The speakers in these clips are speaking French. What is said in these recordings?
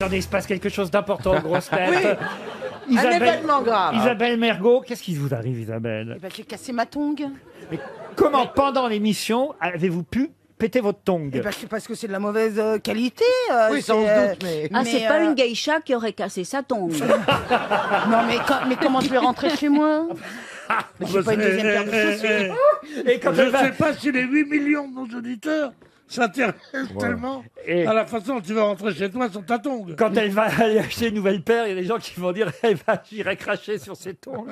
Attendez, il se passe quelque chose d'important aux grosses têtes. Oui. Un événement grave. Isabelle Mergo, qu'est-ce qui vous arrive, Isabelle? J'ai cassé ma tongue. Mais comment, pendant l'émission, avez-vous pu péter votre tongue? C'est parce que c'est de la mauvaise qualité. Oui, sans doute, mais... Ah, c'est pas une geisha qui aurait cassé sa tongue. Non, mais comment je vais rentrer chez moi? J'ai pas une deuxième paire de chaussures. Et quand Je ne sais pas si les 8 millions de nos auditeurs s'intéressent tellement Et- à la façon dont tu vas rentrer chez toi sur ta tongue. Quand elle va aller acheter une nouvelle paire, il y a des gens qui vont dire eh ben, j'irai cracher sur ses tongs.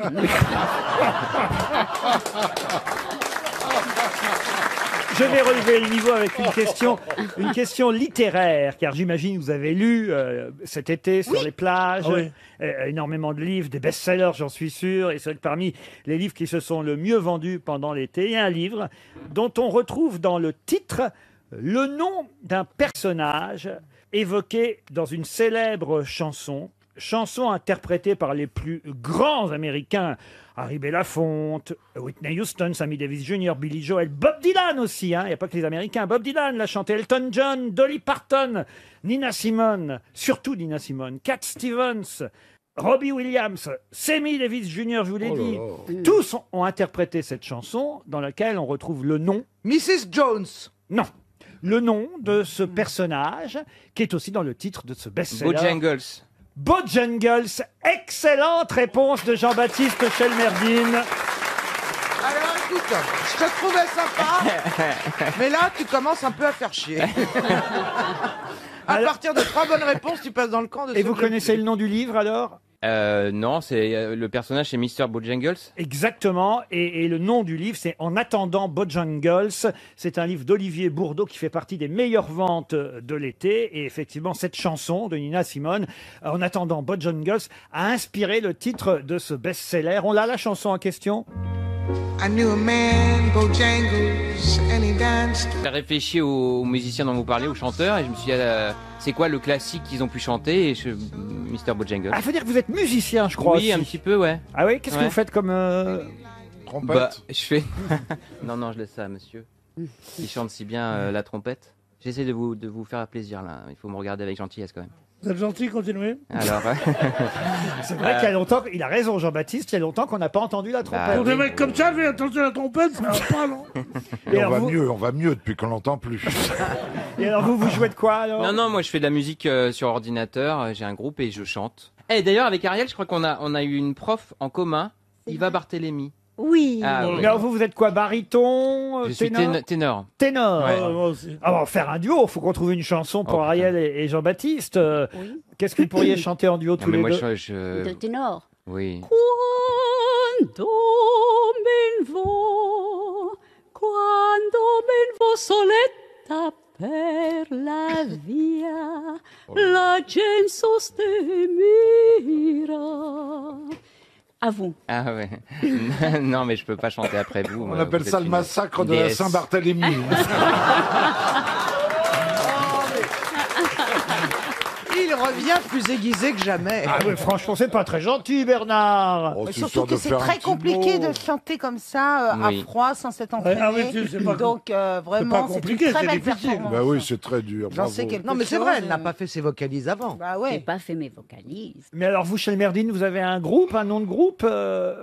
Je vais relever le niveau avec une question littéraire, car j'imagine que vous avez lu cet été sur les plages Oui. énormément de livres, des best-sellers, j'en suis sûr, et c'est vrai que parmi les livres qui se sont le mieux vendus pendant l'été, il y a un livre dont on retrouve dans le titre le nom d'un personnage évoqué dans une célèbre chanson interprétée par les plus grands Américains, Harry Belafonte, Whitney Houston, Sammy Davis Jr., Billy Joel, Bob Dylan aussi, hein, il n'y a pas que les Américains, Bob Dylan l'a chanté, Elton John, Dolly Parton, Nina Simone, surtout Nina Simone, Cat Stevens, Robbie Williams, Sammy Davis Jr., je vous l'ai dit, tous ont interprété cette chanson dans laquelle on retrouve le nom, Mrs. Jones. non, le nom de ce personnage qui est aussi dans le titre de ce best-seller. Bojangles. Bojangles, excellente réponse de Jean-Baptiste Chelmerdine. Alors écoute, je te trouvais sympa, mais là tu commences un peu à faire chier. À partir de 3 bonnes réponses, tu passes dans le camp de Et vous connaissez le nom du livre alors? Non, c'est le personnage, c'est Mr. Bojangles. Exactement, et le nom du livre c'est En attendant Bojangles. C'est un livre d'Olivier Bourdeau qui fait partie des meilleures ventes de l'été, et effectivement cette chanson de Nina Simone, En attendant Bojangles, a inspiré le titre de ce best-seller. On l'a, la chanson en question? I knew a man, Bojangles, and he danced. J'ai réfléchi aux musiciens dont vous parlez, aux chanteurs, et je me suis dit, c'est quoi le classique qu'ils ont pu chanter, et Mr. Bojangles. Ah, faut dire que vous êtes musicien, je crois. Oui, aussi. un petit peu, ouais. Ah oui, qu'est-ce que Ouais. vous faites comme... Trompette. Bah, je fais... non, je laisse ça à monsieur. Il chante si bien la trompette. J'essaie de vous faire plaisir, là. Il faut me regarder avec gentillesse, quand même. Vous êtes gentil, continuez. Alors... C'est vrai qu'il y a longtemps, il a raison Jean-Baptiste, il y a longtemps qu'on n'a pas entendu la trompette. Pour des mecs comme ça, fais attention à la trompette, ça va pas, non? Et on, alors va on va mieux depuis qu'on l'entend plus. Et alors vous jouez de quoi alors? Non, moi je fais de la musique sur ordinateur, j'ai un groupe et je chante. Et d'ailleurs avec Ariel, je crois qu'on a eu une prof en commun, Yva Barthélémy. Oui. Ah, oui. Mais alors vous êtes quoi, baryton, Je suis ténor? ténor. Ténor. Ouais. Moi aussi. Ah, on va faire un duo, faut qu'on trouve une chanson pour Oh, Ariel et Jean-Baptiste. Oui. Qu'est-ce que vous pourriez chanter en duo Non, tous mais les moi deux? De ténor. Oui. Quando ben vo soletta per la via, la gente sostenira. À vous. Ah ouais. Non mais je peux pas chanter après vous. On appelle ça le massacre de la Saint-Barthélemy. Il revient plus aiguisé que jamais. Ah oui, franchement, c'est pas très gentil, Bernard. Oh, c'est Surtout sûr que de c'est faire un très petit compliqué mot. de chanter comme ça, Oui. à froid, sans s'être entraîné. Ah oui, c'est pas Donc vraiment, c'est une compliqué, très c'est belle difficile. performance. Bah oui, c'est très dur. J'en bravo. sais quelque Non mais c'est chose, vrai, elle n'a pas fait ses vocalises avant. Bah J'ai ouais. pas fait mes vocalises. Mais alors vous, Chelmerdine, vous avez un groupe, un nom de groupe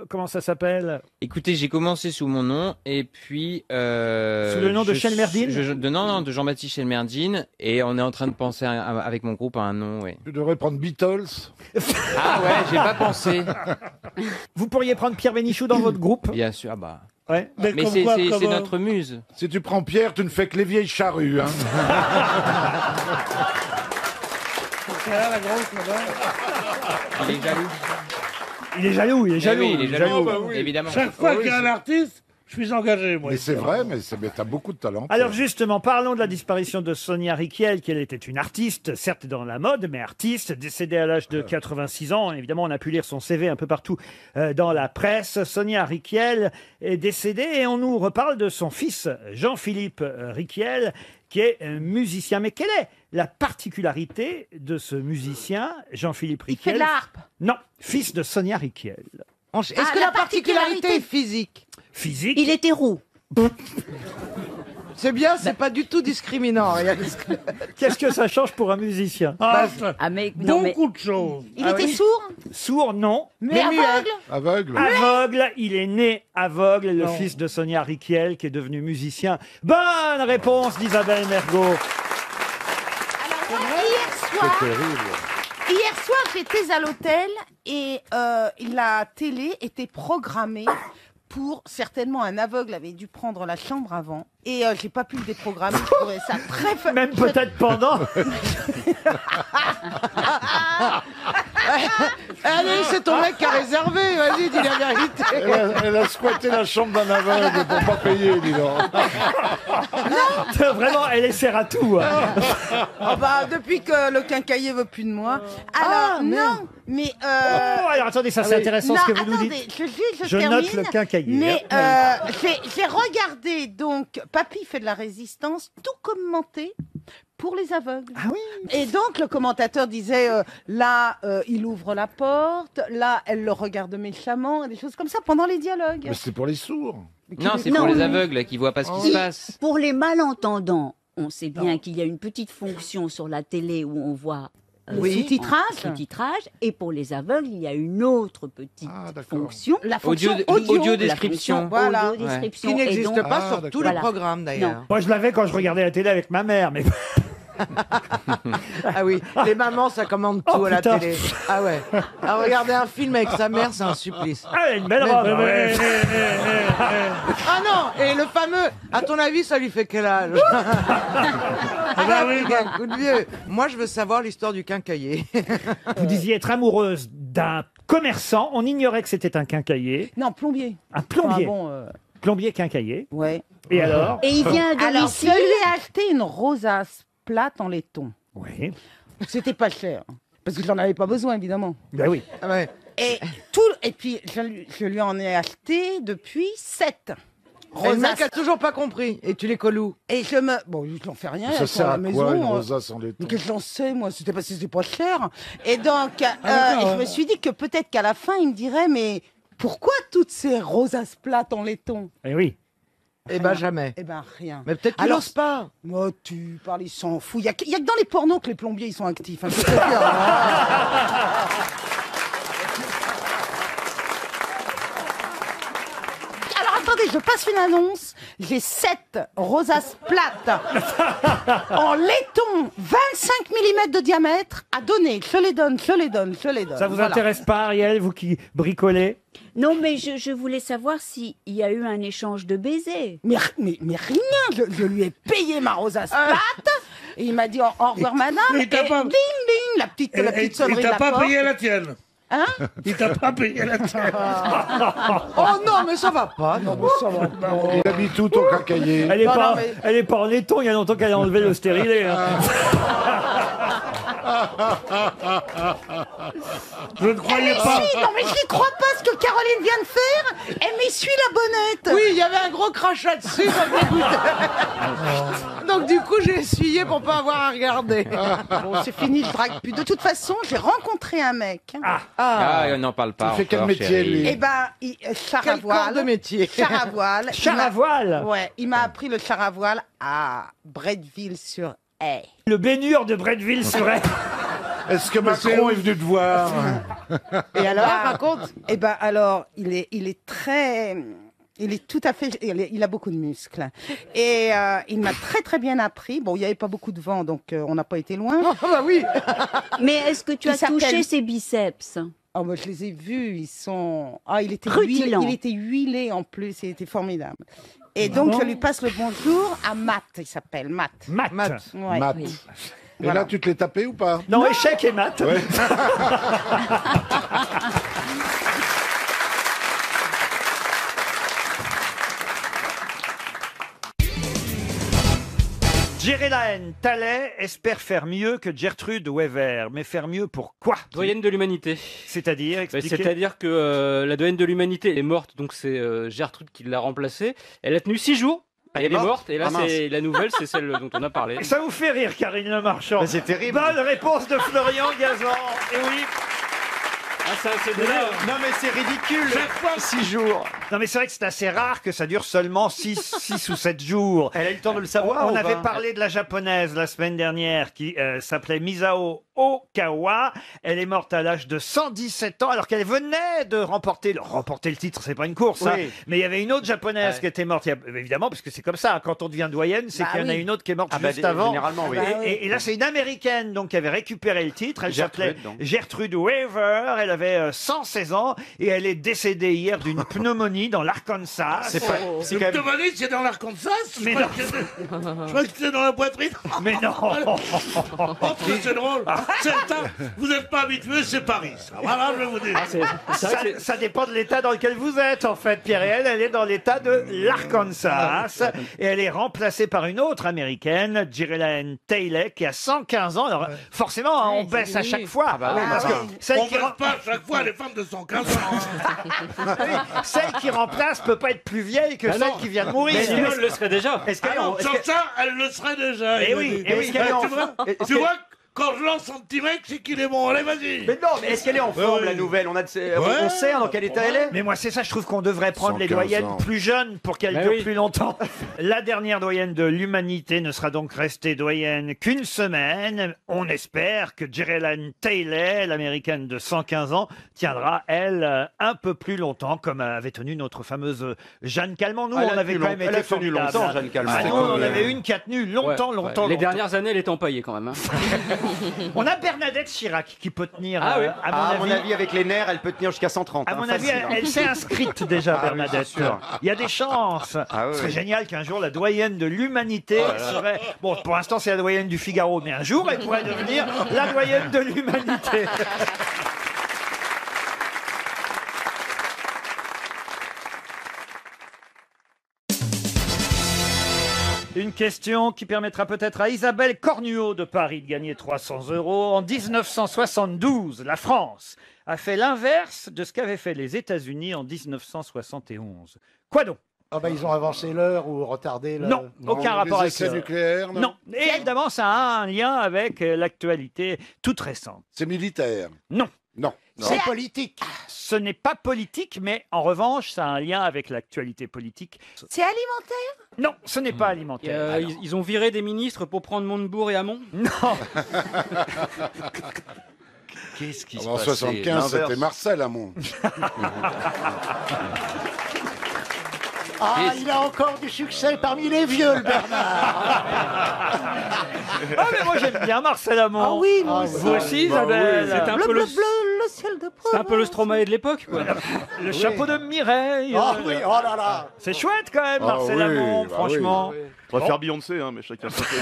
comment ça s'appelle? Écoutez, j'ai commencé sous mon nom et puis Sous le nom de Chelmerdine? Non, de Jean-Baptiste Chelmerdine, et on est en train de penser avec mon groupe à un nom, oui. Tu devrais prendre Beatles. Ah ouais, j'ai pas pensé. Vous pourriez prendre Pierre Bénichou dans votre groupe? Bien sûr, ah bah. Ouais. Mais comme c'est quoi, c'est- comme, c'est notre muse. Si tu prends Pierre, tu ne fais que les vieilles charrues. Hein. C'est là, la grosse, là-bas. Il est jaloux. Il est jaloux, il est jaloux. Eh oui, il est jaloux, bah oui. évidemment. Chaque fois Ah oui, qu'il y a un c'est- artiste, je suis engagé, moi. Mais c'est vrai, mais t'as beaucoup de talent. Alors justement, parlons de la disparition de Sonia Rykiel, qui elle était une artiste, certes dans la mode, mais artiste, décédée à l'âge de 86 ans. Évidemment, on a pu lire son CV un peu partout dans la presse. Sonia Rykiel est décédée et on nous reparle de son fils, Jean-Philippe Rykiel, qui est musicien. Mais quelle est la particularité de ce musicien, Jean-Philippe Il fait Rykiel? de la harpe. Non, fils de Sonia Rykiel. Est-ce que la la particularité particularité est physique? Physique. Il était roux. C'est bien, c'est pas du tout discriminant. Regarde. Qu'est-ce que ça change pour un musicien? Ah, mais, non, mais Beaucoup de choses. Il était sourd, Sourd, non. mais aveugle. Aveugle. Aveugle, il est né aveugle, le fils de Sonia Rykiel, qui est devenu musicien. Bonne réponse d'Isabelle Mergo. Alors moi, C'est terrible. hier soir, j'étais à l'hôtel et la télé était programmée pour certainement un aveugle avait dû prendre la chambre avant et j'ai pas pu le déprogrammer. Je trouvais ça très Même peut-être pendant. Allez, c'est ton mec qui a réservé. Vas-y, dis la vérité. Elle a squatté la chambre d'un aveugle pour pas payer, dis donc. Vraiment, elle essaiera tout. Oh bah, depuis que le quincaillier veut plus de moi. Alors non, mais Oh, alors attendez, ça c'est intéressant non, ce que vous nous attendez, dites. je Je termine. note le quincaillier. Mais j'ai regardé donc Papy fait de la résistance, tout commenté pour les aveugles. Ah oui. Et donc le commentateur disait là il ouvre la porte, là elle le regarde méchamment, et des choses comme ça pendant les dialogues. Mais c'est pour les sourds. Non, c'est Non, pour les mais- aveugles qui voient pas ce qui se passe. pour les malentendants, on sait bien qu'il y a une petite fonction sur la télé où on voit Oui. Sous-titrage. en sous-titrage, et pour les aveugles, il y a une autre petite Ah, d'accord. fonction. La fonction Audio la description. fonction Voilà. audio-description. Qui n'existe Et donc- pas Ah, sur d'accord. tous les Voilà. programmes d'ailleurs. Moi, je l'avais quand je regardais la télé avec ma mère, mais Ah oui, les mamans, ça commande tout Oh, à la putain. télé. Ah ouais. À regarder un film avec sa mère, c'est un supplice. ah, elle a une belle robe. Mais, ouais. Ah non, et le fameux, à ton avis, ça lui fait quel âge bah oui, Il y a un coup de vieux. Moi, je veux savoir l'histoire du quincaillier. Vous disiez être amoureuse d'un commerçant. On ignorait que c'était un quincaillier. Non, plombier. Un plombier. Ah bon, Plombier quincaillier. ouais. Et alors? Et il vient à Alors, je domicile. lui ai acheté une rosace plate en laiton. Oui. C'était pas cher. Parce que j'en avais pas besoin, évidemment. Ben oui. Ah ouais. Et puis, je lui en ai acheté depuis 7. Et le mec a toujours pas compris. Et tu les colles où? Et bon, je n'en fais rien. Ça elles sont sert à à la quoi, maison. une rosace en laiton? Mais qu'est-ce que j'en sais, moi? C'était pas cher. Et donc, d'accord, je me suis dit que peut-être qu'à la fin, il me dirait, mais pourquoi toutes ces rosaces plates en laiton? Eh oui. Eh ben jamais. Eh ben, rien. Mais peut-être qu'il Alors, n'ose pas. Moi, tu parles, ils s'en foutent. Il y a que dans les pornos que les plombiers, ils sont actifs. Hein, je te jure. Alors, attendez, je passe une annonce. J'ai 7 rosaces plates en laiton, 25 mm de diamètre à donner. Je les donne. Ça vous Voilà. intéresse pas, Ariel, vous qui bricolez? Non, mais je voulais savoir s'il y a eu un échange de baisers. Mais rien, je lui ai payé ma rosace plate. Et il m'a dit au revoir madame. Et Et t'as pas- ding ding, la petite sonnerie il de t'a la pas porte. payé la tienne. Hein? Il t'a pas payé la tienne. Oh non, mais ça va pas. Non, mais ça va pas. Il a mis tout au quincaillier. Elle est, Non, pas, non, mais- elle est pas en laiton, il y a longtemps qu'elle a enlevé le stérilet. hein. Je ne croyais Mais pas. si, non mais j'y crois pas ce que Caroline vient de faire. Elle m'essuie la bonnette. Oui, il y avait un gros crachat dessus. ça me dégoûtait. Donc du coup, j'ai essuyé pour pas avoir à regarder. Bon, c'est fini, je drague plus. De toute façon, j'ai rencontré un mec. Ah, on n'en parle pas. Il fait quel encore, métier, chérie. lui? Eh ben, char à Quel corps voile. de métier. Char à voile. Char à voile. Ouais, il m'a appris le char à voile à Bretteville-sur-Haye. Le baignure de Bretteville-sur-Haye. Est-ce que Macron est venu te voir? Et alors, raconte. Eh ben alors, il est très, il est tout à fait, il a beaucoup de muscles. Et il m'a très bien appris. Bon, il n'y avait pas beaucoup de vent, donc on n'a pas été loin. Ah bah oui. Mais est-ce que tu Il as s'appelle- touché ses biceps? Oh, moi, je les ai vus, ils sont... Ah, il était huilé en plus, il était formidable. Et donc, je lui passe le bonjour à Matt, il s'appelle Matt. Matt. Ouais. Matt. Oui. Et Voilà. là, tu te l'es tapé ou pas? Non, échec et maths. Ouais. Géraldine Tallet espère faire mieux que Gertrude Wever. Mais faire mieux pour quoi? Doyenne de l'humanité. C'est-à-dire, Bah, expliquez. C'est-à-dire que la doyenne de l'humanité est morte, donc c'est Gertrude qui l'a remplacée. Elle a tenu 6 jours. Et elle est morte, et là, c'est la nouvelle, c'est celle dont on a parlé. Ça vous fait rire, Karine Le Marchand? C'est terrible. Bonne réponse de Florian Gazan. Et oui. Non mais c'est ridicule. 6 jours. Non mais c'est vrai que c'est assez rare que ça dure seulement 6 ou 7 jours. Elle a eu le temps de le savoir. On ou avait pas parlé de la japonaise la semaine dernière qui s'appelait Misao Okawa. Elle est morte à l'âge de 117 ans alors qu'elle venait de remporter le titre. C'est pas une course, hein, Oui. mais il y avait une autre japonaise qui était morte. Évidemment, parce que c'est comme ça. Quand on devient doyenne, c'est qu'il y en a une autre qui est morte juste avant. Généralement, oui. Et là, c'est une américaine donc qui avait récupéré le titre. Elle s'appelait Gertrude, donc. Gertrude Weaver. Elle avait 116 ans et elle est décédée hier d'une pneumonie dans l'Arkansas. C'est pas. C'est quand même. Pneumonie, c'est dans l'Arkansas. Mais Je crois que c'était dans la poitrine. Mais non. Oh, c'est drôle. C'est le temps. Vous n'êtes pas habitué, c'est Paris. Ça. Voilà, je vais vous dire. Ça dépend de l'état dans lequel vous êtes, en fait. Pierre et elle est dans l'état de l'Arkansas. Et elle est remplacée par une autre américaine, Gillian Taylor, qui a 115 ans. Alors, forcément, hein, on baisse à chaque fois. Parce que celle On qui ne pas à chaque fois les femmes de 115 ans. celle qui remplace peut pas être plus vieille que celle qui vient de mourir. Mais sinon, elle le serait déjà. Est-ce qu'elle est Alors, en- est-ce sans que- ça, elle le serait déjà. Eh il oui, me dit. eh oui. est-ce qu'elle est en- est-ce Tu qu'elle- vois, quand je lance un petit mec, c'est qu'il est bon. Allez, vas-y. Mais non, mais est-ce qu'elle est en forme, Oui. la nouvelle? On sait dans quel état elle est? Mais moi, c'est ça, je trouve qu'on devrait prendre les 115 doyennes ans. plus jeunes pour qu'elles Bah durent oui. plus longtemps. La dernière doyenne de l'humanité ne sera donc restée doyenne qu'une semaine. On espère que Gillian Taylor, l'américaine de 115 ans, tiendra, elle, un peu plus longtemps, comme avait tenu notre fameuse Jeanne Calment. Nous, Elle a on avait tenu quand même long- elle été a tenu formidables. longtemps, Jeanne Calment. Ah, nous, on en avait une qui a tenu longtemps. Les dernières années, elle est empaillée quand même. On a Bernadette Chirac qui peut tenir, Ah oui. à mon avis. avec les nerfs, elle peut tenir jusqu'à 130. À mon avis, elle s'est inscrite déjà, Ah oui, Bernadette. c'est sûr. Il y a des chances. Ah oui. Ce serait génial qu'un jour la doyenne de l'humanité serait. Bon, pour l'instant, c'est la doyenne du Figaro, mais un jour, elle pourrait devenir la doyenne de l'humanité. Une question qui permettra peut-être à Isabelle Cornuau de Paris de gagner 300 €. En 1972, la France a fait l'inverse de ce qu'avaient fait les États-Unis en 1971. Quoi donc? Ah bah ils ont avancé l'heure ou retardé l'heure. Non, aucun rapport avec essais ça. nucléaires, Non, et évidemment, ça a un lien avec l'actualité toute récente. C'est militaire. Non. Non. C'est politique. Ce n'est pas politique, mais en revanche, ça a un lien avec l'actualité politique. C'est alimentaire? Non, ce n'est pas alimentaire. Ils ont viré des ministres pour prendre Montebourg et Hamon. Non. Qu'est-ce qui se En passe? 75, c'était Marcel Hamon. Ah, il a encore du succès parmi les vieux, le Bernard. Ah, mais moi j'aime bien Marcel Hamon. Ah oui, Ah, Vous aussi, Bah Isabelle. oui. C'est un Bleu, peu bleu, le, bleu, le ciel de c'est un peu le Stromae de l'époque, quoi. Le chapeau de Mireille. Ah oui, oh là là. C'est chouette quand même, Ah Marcel oui, Hamon, bah franchement. On va faire Beyoncé, hein, mais chacun son fait.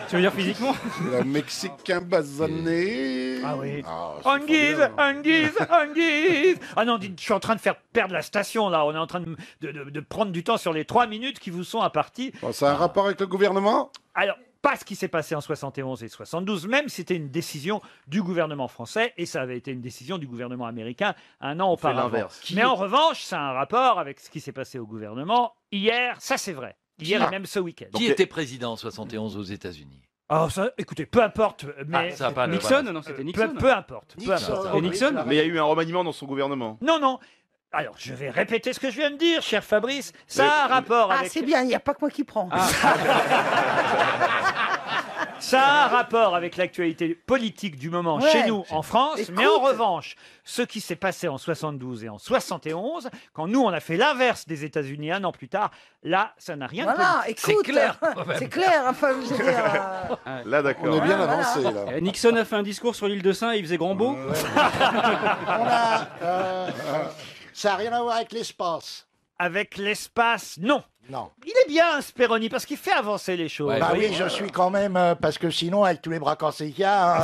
Tu veux dire physiquement? Le Mexicain basané. Ah oui. c'est Anguise, formidable. Anguise, Anguise. Ah non, dites, je suis en train de faire perdre la station là. On est en train de prendre du temps sur les 3 minutes qui vous sont imparties. Bon, ça a un rapport avec le gouvernement? Alors, pas ce qui s'est passé en 71 et 72, même si c'était une décision du gouvernement français, et ça avait été une décision du gouvernement américain un an auparavant. l'inverse. Mais en revanche, ça a un rapport avec ce qui s'est passé au gouvernement hier, ça c'est vrai. Hier et même ce week-end. Qui était président en 71 aux États-Unis? Oh, ça, écoutez, peu importe, mais... ça a pas le- Nixon? voilà. Non, c'était peu, Nixon. peu importe. Peu importe. Et Nixon? Mais il y a eu un remaniement dans son gouvernement. Non, non. Alors, je vais répéter ce que je viens de dire, cher Fabrice. Ça a un rapport Ah, avec... c'est bien, il n'y a pas que moi qui prends. Ça a un rapport avec l'actualité politique du moment Ouais. chez nous en France, Écoute. mais en revanche, ce qui s'est passé en 72 et en 71, quand nous on a fait l'inverse des États-Unis un an plus tard, là ça n'a rien de Voilà, politique. écoute. C'est clair. C'est clair, enfin, je veux dire. Là, On d'accord. est bien Voilà. avancé, là. Nixon a fait un discours sur l'île de Saint et il faisait grand beau. Ça n'a rien à voir avec l'espace. Avec l'espace, non. Non. Il est bien, Speroni, parce qu'il fait avancer les choses. Ouais. Bah oui, je suis quand même, parce que sinon, avec tous les bras cassés qu'il y a,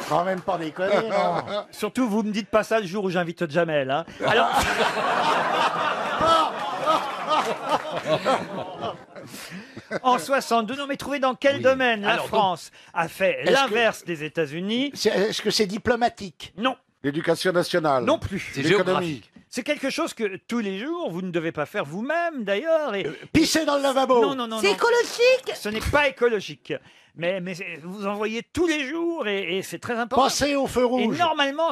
quand même pas déconner, non. Surtout, vous me dites pas ça le jour où j'invite Jamel. Hein. Alors... En 62, non mais trouvez dans quel domaine la Alors, France a fait Est-ce l'inverse des États-Unis? Est-ce que c'est diplomatique? Non, L'éducation nationale. non plus. C'est L'économie. géographique. C'est quelque chose que tous les jours, vous ne devez pas faire vous-même d'ailleurs. Et... Pisser dans le lavabo. Non, non, non. C'est non. écologique. Ce n'est pas écologique. Mais vous en voyez tous les jours et c'est très important. Pensez au feu rouge. Et normalement,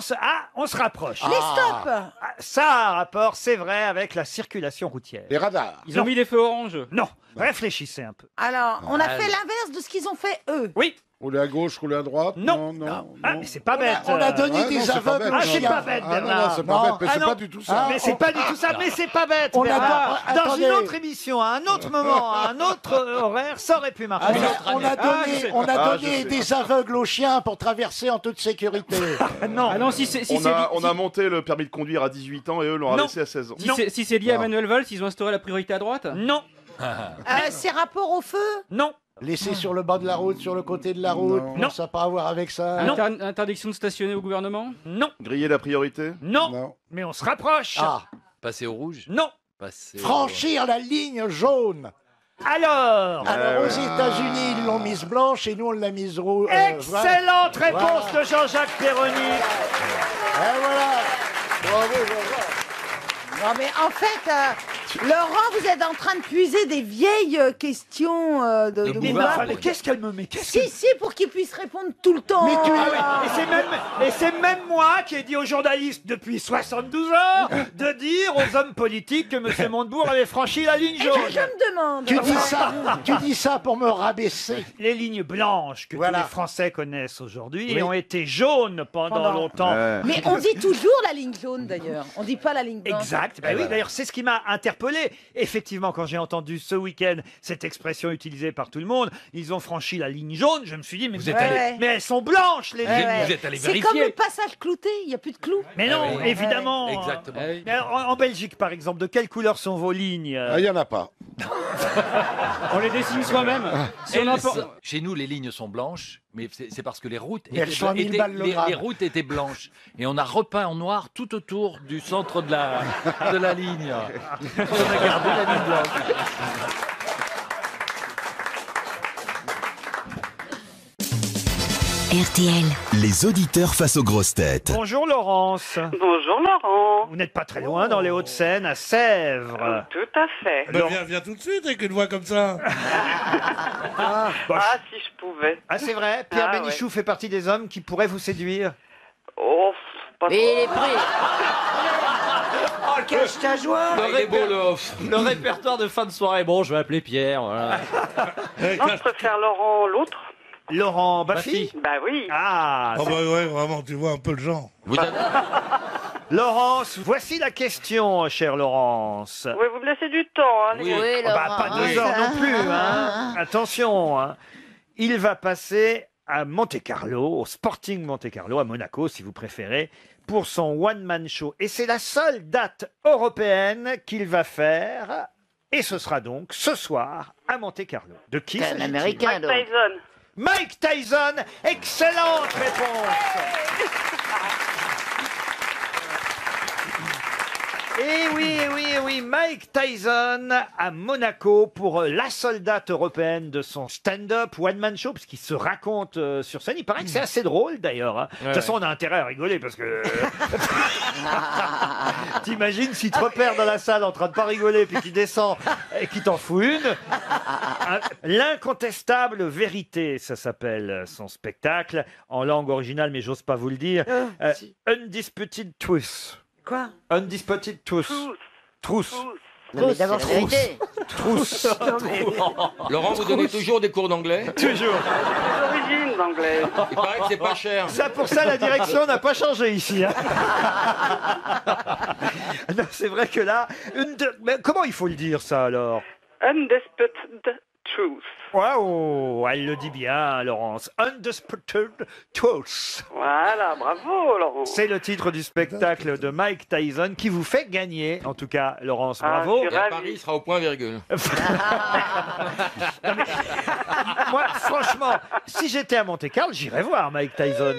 on se rapproche. Les stops. Ah, ça a un rapport, c'est vrai, avec la circulation routière. Les radars. Ils ont mis des feux orange. Non, réfléchissez un peu. Alors, on a fait l'inverse de ce qu'ils ont fait eux. Oui. Rouler à gauche, rouler à droite. Non. Ah, mais c'est pas bête. On a donné des aveugles. Ah, c'est pas bête, Ah non, Bernard. non, c'est pas bête, mais c'est non. pas du tout ça. Mais c'est pas du tout ça, mais c'est pas bête. On a Bernard. don- Dans attendez. une autre émission, à un autre moment, à un autre horaire, ça aurait pu marcher. On a donné, je sais. des aveugles aux chiens pour traverser en toute sécurité. Non. Ah non, si c'est On a monté le permis de conduire à 18 ans et eux l'ont Non. rabaissé à 16 ans. si c'est lié à Manuel Valls, ils ont instauré la priorité à droite. Non. C'est rapport au feu. Non. Laisser sur le bas de la route, sur le côté de la route. Non. Ça n'a pas à voir avec ça. Non. Interdiction de stationner au gouvernement. Non. Griller la priorité. Non. Non. Mais on se rapproche. Ah, Passer au rouge. Non. Passer franchir la ligne jaune. Alors. Alors aux États-Unis, ils l'ont mise blanche et nous on l'a mise rouge. Excellente réponse de Jean-Jacques Perroni. Et voilà. Bravo, bravo. Non mais en fait, Laurent, vous êtes en train de puiser des vieilles questions de Mais, Bouvard. mais qu'est-ce qu'elle me met? Si, pour qu'il puisse répondre tout le temps. Mais tu es- Et c'est même moi qui ai dit aux journalistes depuis 72 heures de dire aux hommes politiques que M. Montebourg avait franchi la ligne Et jaune. je me demande. Tu dis ça pour me rabaisser. Les lignes blanches que Voilà. tous les Français connaissent aujourd'hui Oui. ont été jaunes pendant longtemps. Mais on dit toujours la ligne jaune d'ailleurs. On dit pas la ligne blanche. Exact. Ben oui, d'ailleurs, c'est ce qui m'a interpellé. Effectivement, quand j'ai entendu ce week-end cette expression utilisée par tout le monde, ils ont franchi la ligne jaune. Je me suis dit, mais, Vous êtes allé- mais elles sont blanches, les lignes. Vous êtes allé C'est comme vérifier. le passage clouté, il n'y a plus de clous. Mais non, Ah oui. évidemment. Exactement. Mais en Belgique, par exemple, de quelle couleur sont vos lignes Ah, il n'y en a pas. On les dessine soi-même. Si on Elles, emporte- chez nous, les lignes sont blanches, mais c'est parce que les routes Mais elles sont à 1000 étaient, balles le gramme. les routes étaient blanches. Et on a repeint en noir tout autour du centre de la ligne. On a gardé la ligne blanche. RTL. Les auditeurs face aux grosses têtes. Bonjour Laurence. Bonjour Laurent. Vous n'êtes pas très loin dans les Hauts-de-Seine, à Sèvres. Tout à fait. Ben, viens tout de suite avec une voix comme ça. Ah, si je pouvais. Ah, c'est vrai, Pierre Ah, Bénichou fait partie des hommes qui pourraient vous séduire. Oh, pas trop. Et prêt. Oh, cache ta joie. Le répertoire de fin de soirée. Bon, je vais appeler Pierre. Voilà. Non, je préfère Laurent l'autre. Laurent Baffy. Bah oui. Ah, Oh bah ouais, vraiment, tu vois un peu le genre. Laurence, voici la question, chère Laurence. Oui, vous me laissez du temps. Hein, les gars. Oui, Oh, bah, Laurent. pas 2 heures non plus, hein. Attention, hein. Il va passer à Monte-Carlo, au Sporting Monte-Carlo, à Monaco, si vous préférez, pour son one-man show. Et c'est la seule date européenne qu'il va faire. Et ce sera donc ce soir à Monte-Carlo. De qui C'est un s'agit-il? Américain, Mike donc. Tyson. Mike Tyson, excellente réponse. Oui, Mike Tyson à Monaco pour la seule date européenne de son stand-up one-man show, puisqu'il se raconte sur scène. Il paraît que c'est assez drôle d'ailleurs. Hein. De toute façon, on a intérêt à rigoler parce que. T'imagines s'il te repère dans la salle en train de pas rigoler, puis qu'il descend et qu'il t'en fout une. L'incontestable vérité, ça s'appelle son spectacle en langue originale, mais j'ose pas vous le dire. Undisputed Truth. Quoi? Undisputed Truth. Truth. Non, mais d'abord, c'est la vérité. Truth. Laurent, vous donnez toujours des cours d'anglais? Toujours. Les origines d'anglais. Il paraît que c'est pas cher. Ça, pour ça, la direction n'a pas changé ici. Hein. Non, c'est vrai que là, mais comment il faut le dire ça alors? Undisputed truth. Waouh, elle le dit bien, Laurence. Undisputed Truth. Voilà, bravo Laurent. C'est le titre du spectacle de Mike Tyson qui vous fait gagner, en tout cas, Laurence, Ah, bravo. je suis Et à ravi. Paris, il sera au point virgule. Moi, franchement, si j'étais à Monte-Carlo, j'irais voir Mike Tyson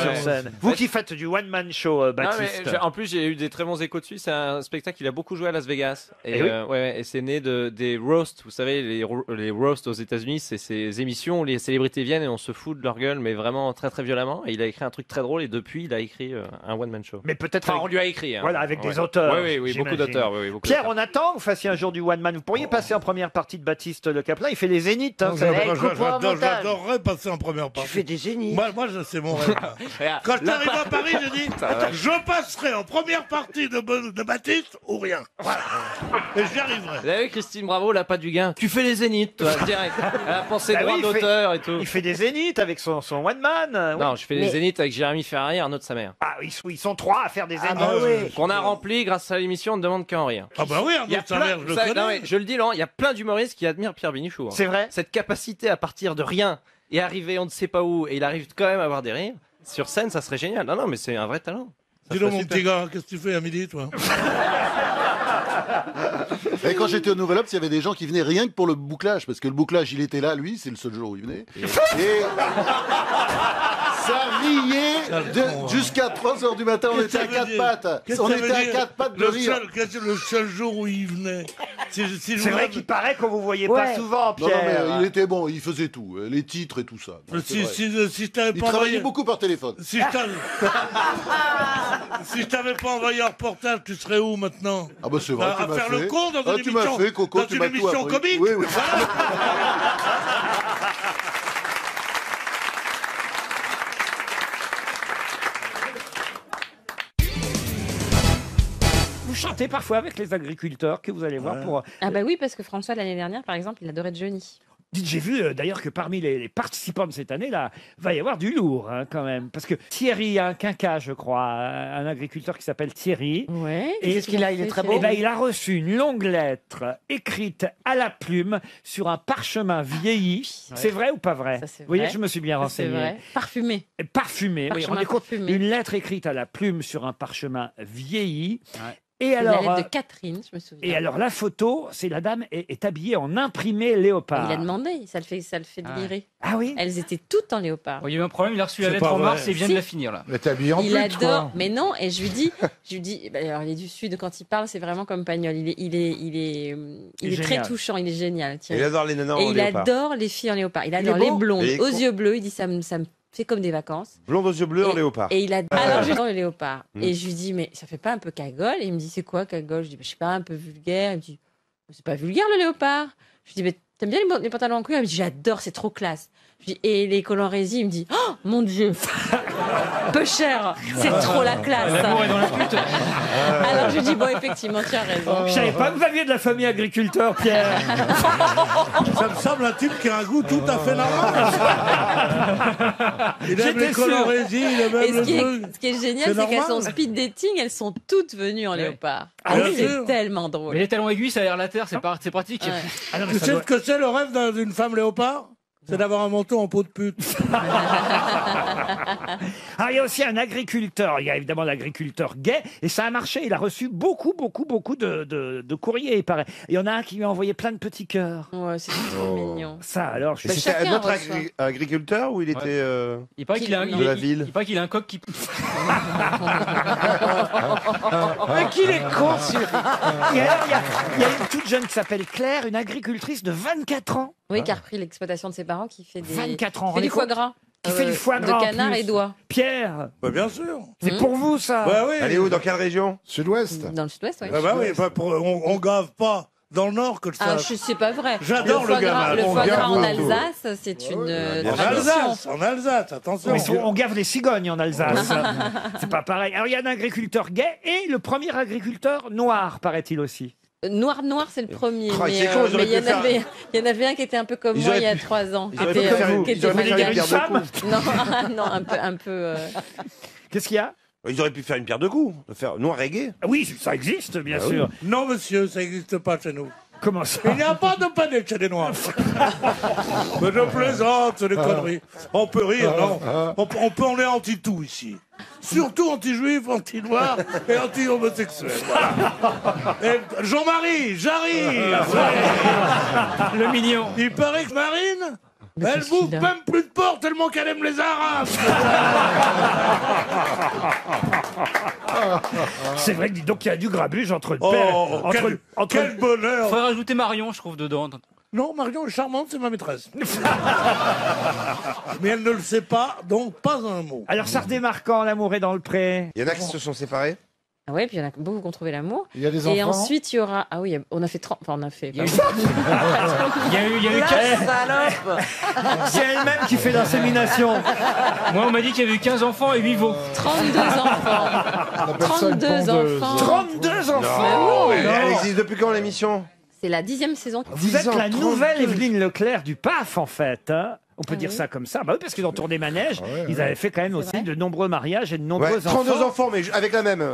sur scène. Vous qui faites du one-man show, Non, mais Baptiste. en plus, j'ai eu des très bons échos dessus. C'est un spectacle qu'il a beaucoup joué à Las Vegas. Et, Eh oui. et c'est né des roasts, vous savez, les les roasts aux États-Unis, c'est ces émissions où les célébrités viennent et on se fout de leur gueule, mais vraiment très très violemment. Et il a écrit un truc très drôle et depuis, il a écrit un one-man show. Mais peut-être. Enfin, on lui a écrit. Hein. Voilà, avec des Ouais. auteurs. Oui, beaucoup j'imagine. d'auteurs. Oui, beaucoup Pierre, d'auteurs. on attend que vous fassiez un jour du one man. Vous pourriez passer en première partie de Baptiste Le Caplin. Il fait les zéniths. Hein, ça- J'adorerais passer en première partie. Tu fais des zéniths. Moi, c'est mon rêve. Quand j'arrive à Paris, je dis, je passerai en première partie de Baptiste ou rien. Voilà. Et j'y arriverai. Vous avez vu, Christine Bravo, là, pas du gain. Tu fais les zéniths, toi, direct. Elle a pensé Bah droit oui, il fait- d'auteur et tout. Il fait des zéniths avec son one man. Non, je fais les zéniths avec Jérémy Ferrari et Arnaud de sa mère. Ah, ils sont 3 à faire des zéniths. Qu'on a rempli grâce à l'émission, on ne demande qu'à en rire. Ah bah oui, Il y a Arnaud de sa plein- mère, je le ça- connais. non, mais je le dis, Laurent, il y a plein d'humoristes qui admirent Pierre Bénichou. Hein. C'est vrai. Cette capacité à partir de rien et arriver on ne sait pas où, et il arrive quand même à avoir des rires, sur scène, ça serait génial. Non, mais c'est un vrai talent. Ça Dis donc, serait mon super. petit gars, qu'est-ce que tu fais à midi, toi? Et quand j'étais au Nouvel Obs, il y avait des gens qui venaient rien que pour le bouclage, parce que le bouclage, il était là, lui, c'est le seul jour où il venait. Et ça riait jusqu'à 3h du matin, on était à quatre pattes. On était à quatre pattes de rire. Le seul jour où il venait. C'est vrai qu'il paraît qu'on vous voyait pas souvent, Non, Pierre. non, mais il était bon, il faisait tout, les titres et tout ça. Non, c'est vrai. Si je t'avais Il pas travaillait envoyé... beaucoup par téléphone. Si je t'avais pas envoyé un reportage, tu serais où maintenant? Ah bah c'est vrai, tu À m'as faire fait. le con dans Ah, une tu m'as émission, fait, Coco, dans tu une m'as tout émission appris. comique. Oui, oui. Vous chantez parfois avec les agriculteurs que vous allez voir pour. Ah bah oui, parce que François, l'année dernière, par exemple, il adorait Johnny. Dites, j'ai vu d'ailleurs que parmi les participants de cette année, là, va y avoir du lourd hein, quand même. Parce que Thierry a un quinca, je crois, un agriculteur qui s'appelle Thierry. Ouais. Et qu'est-ce qu'il a? Il est très beau. Eh ben, il a reçu une longue lettre écrite à la plume sur un parchemin vieilli. C'est vrai ou pas vrai? Ça, c'est Vous voyez, vrai. je me suis bien Ça, renseigné. c'est vrai. Parfumé. Et parfumé. Oui, Parchemin rendez compte, parfumé. une lettre écrite à la plume sur un parchemin vieilli. Et C'est la alors, lettre de Catherine, je me souviens. et alors la photo, c'est la dame est habillée en imprimé léopard. Il a demandé, ça le fait délirer. Ah oui. Elles étaient toutes en léopard. Il y a eu un problème, il a reçu la C'est lettre pas en mars vrai. et il vient Si. de la finir là. Mais t'es habillé en Il pute, adore, quoi. mais non, et je lui dis, bah, alors il est du sud, quand il parle, c'est vraiment comme Pagnol. Il est très génial. touchant, il est génial. tiens. Il adore les nanas Et en il léopard. adore les filles en léopard. Il est adore les beau. blondes, Il est aux con. yeux bleus. Il dit ça me fait comme des vacances. Blonde aux yeux bleus en léopard. Et il adore le léopard. Mm. Et je lui dis, mais ça fait pas un peu cagole? Et il me dit, c'est quoi cagole? Je dis, bah, je sais pas, un peu vulgaire. Il me dit, c'est pas vulgaire le léopard. Je lui dis, mais t'aimes bien les pantalons en cuir? Il me dit, j'adore, c'est trop classe. Je dis, et les collants résine? Il me dit, oh mon Dieu, peu cher, c'est trop la classe. L'amour est dans la pute. Alors je lui dis, bon, effectivement, tu as raison. Je savais pas que vous aviez de la famille agriculteur, Pierre. Ça me semble un type qui a un goût tout à fait normal. Il aime J'étais les collants sûr. résine, il aime Et le truc. ce qui est génial, C'est c'est qu'à son normal. speed dating, elles sont toutes venues en léopard. Ah oui, c'est sûr. tellement drôle. Mais les talons aiguilles, ça aère la terre, c'est pratique. Ouais. Ah non, mais Tu ça sais doit- ce que c'est le rêve d'une femme léopard? C'est d'avoir un manteau en peau de pute. Ah, il y a aussi un agriculteur. Il y a évidemment l'agriculteur gay. Et ça a marché. Il a reçu beaucoup de courriers, il paraît. Il y en a un qui lui a envoyé plein de petits cœurs. Ouais, c'est trop mignon. Ça, alors, je Et suis... c'était chacun un autre reçoit. agriculteur ou il était Il paraît qu'il a, de la ville? il paraît qu'il a un coq qui. Mais qu'il est con, celui-là. Et alors, il y a une toute jeune qui s'appelle Claire, une agricultrice de 24 ans. Oui, qui a repris l'exploitation de ses parents, qui fait des 24 ans, qui fait du rendez foie compte gras. Qui fait du foie gras en De canard plus. et d'oie. Pierre, Bah, bien sûr. c'est pour vous, ça. Bah oui. Elle est où? Dans quelle région? Sud-Ouest. Dans le sud-ouest, oui. Ah bah oui, bah, on gave pas dans le nord que Ah, ça. c'est pas vrai. J'adore le foie gras. gamin. Le On foie gave gras en tout. Alsace, c'est une En tradition. Alsace, attention. Mais on gave les cigognes en Alsace. C'est pas pareil. Alors, il y a un agriculteur gay et le premier agriculteur noir, paraît-il aussi. Noir, c'est le premier. Oh, mais c'est con, ils auraient mais il y pu faire- en avait un qui était un peu comme Ils moi auraient il y a pu- 3 ans. ils auraient pu faire une- qui ils auraient pu faire une vulgaire. pierre de coups. Non, un peu. Qu'est-ce qu'il y a? Ils auraient pu faire une pierre de coups, de faire noir reggae. Oui, ça existe, bien Ah oui. sûr. Non, monsieur, ça n'existe pas chez nous. Comment ça? Il n'y a pas de panique chez les Noirs. Mais je plaisante, c'est des conneries. On peut rire, non? On est anti-tout ici. Surtout anti-juif, anti-noir et anti-homosexuel. Voilà. Et Jean-Marie, j'arrive. Le mignon. Il paraît que Marine, elle qu'est-ce bouffe qu'il a même plus de porc tellement qu'elle aime les Arabes. C'est vrai que dis donc qu'il y a du grabuge entre le Oh, père. quel bonheur. Faudrait rajouter Marion, je trouve, dedans. Non, Marion est charmante, c'est ma maîtresse. Mais elle ne le sait pas, donc pas un mot. Alors ça redémarre quand L'amour est dans le pré? Il y en a qui se sont séparés. Ah ouais, puis il y en a beaucoup qui ont trouvé l'amour. Il y a des Et enfants ensuite, il y aura. Ah oui, on a fait 30. Enfin, on a fait. Il y a eu La salope. C'est elle-même qui fait l'insémination. Moi, on m'a dit qu'il y avait eu 15 enfants et 8 veaux. 32 enfants. 32 enfants. 32 enfants. Non, oui. elle existe depuis quand l'émission? C'est la 10e saison. Vous êtes la nouvelle Evelyne Leclerc du PAF, en fait. Hein. On peut dire ça comme ça. Bah oui, parce qu'ils ont tourné manège. Ils avaient fait quand même aussi de nombreux mariages et de nombreux 32 enfants. enfants, mais avec la même.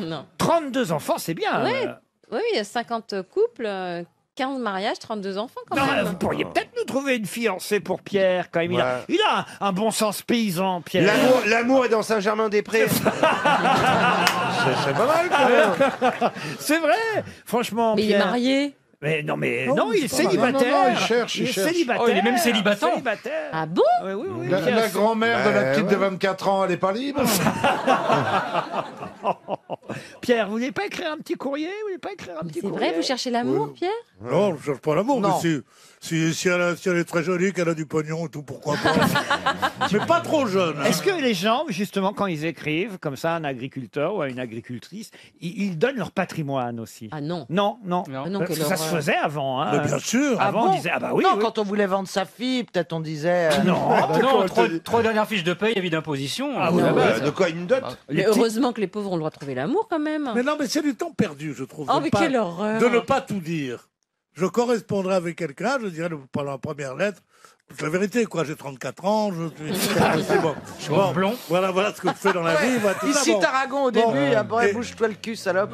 Non. 32 enfants, c'est bien. Oui, oui, il y a 50 couples, 15 mariages, 32 enfants quand Non, même. vous pourriez peut-être nous trouver une fiancée pour Pierre, quand même. Ouais. Il a un bon sens paysan, Pierre. L'amour est dans Saint-Germain-des-Prés. C'est pas mal, quand même. C'est vrai, franchement. Mais il est Pierre. marié. Mais non, Non, il est c'est pas mal. célibataire. Non, il cherche, Il est il cherche. célibataire. Oh, il est même célibataire. Ah bon? Oui, oui, oui. La Pierre, grand-mère de la Bah, petite ouais. de 24 ans, elle est pas libre? Pierre, vous voulez pas écrire un petit courrier? Vous voulez pas écrire un petit C'est courrier? vrai, vous cherchez l'amour, Pierre? Non, je cherche pas l'amour, Non. mais si elle est très jolie, qu'elle a du pognon et tout, pourquoi pas. Mais pas trop jeune. Hein. Est-ce que les gens, justement, quand ils écrivent, comme ça, à un agriculteur ou à une agricultrice, ils donnent leur patrimoine aussi? Ah non. Non, non. Non. Non, Parce quelle que ça se horreur. faisait avant. Hein. Mais bien sûr. Avant, bon on disait, ah bah oui. non, oui. quand on voulait vendre sa fille, peut-être on disait. Non. Non, trois dernières fiches de paye, avis d'imposition. Ah oui, oui, la oui. base. De quoi, une dot? Mais heureusement que les pauvres ont le droit de trouver l'amour quand même. Mais non, mais c'est du temps perdu, je trouve. Oh, de mais pas- quelle horreur. De ne pas tout dire. Je correspondrai avec quelqu'un, je dirais pendant la première lettre. C'est la vérité, quoi. J'ai 34 ans, je suis. C'est bon. Bon, blond. Voilà ce que je fais dans la vie. Voilà, tout ça, Ici, bon. Tarragon au Bon, début, et après, et- bouge-toi le cul, salope.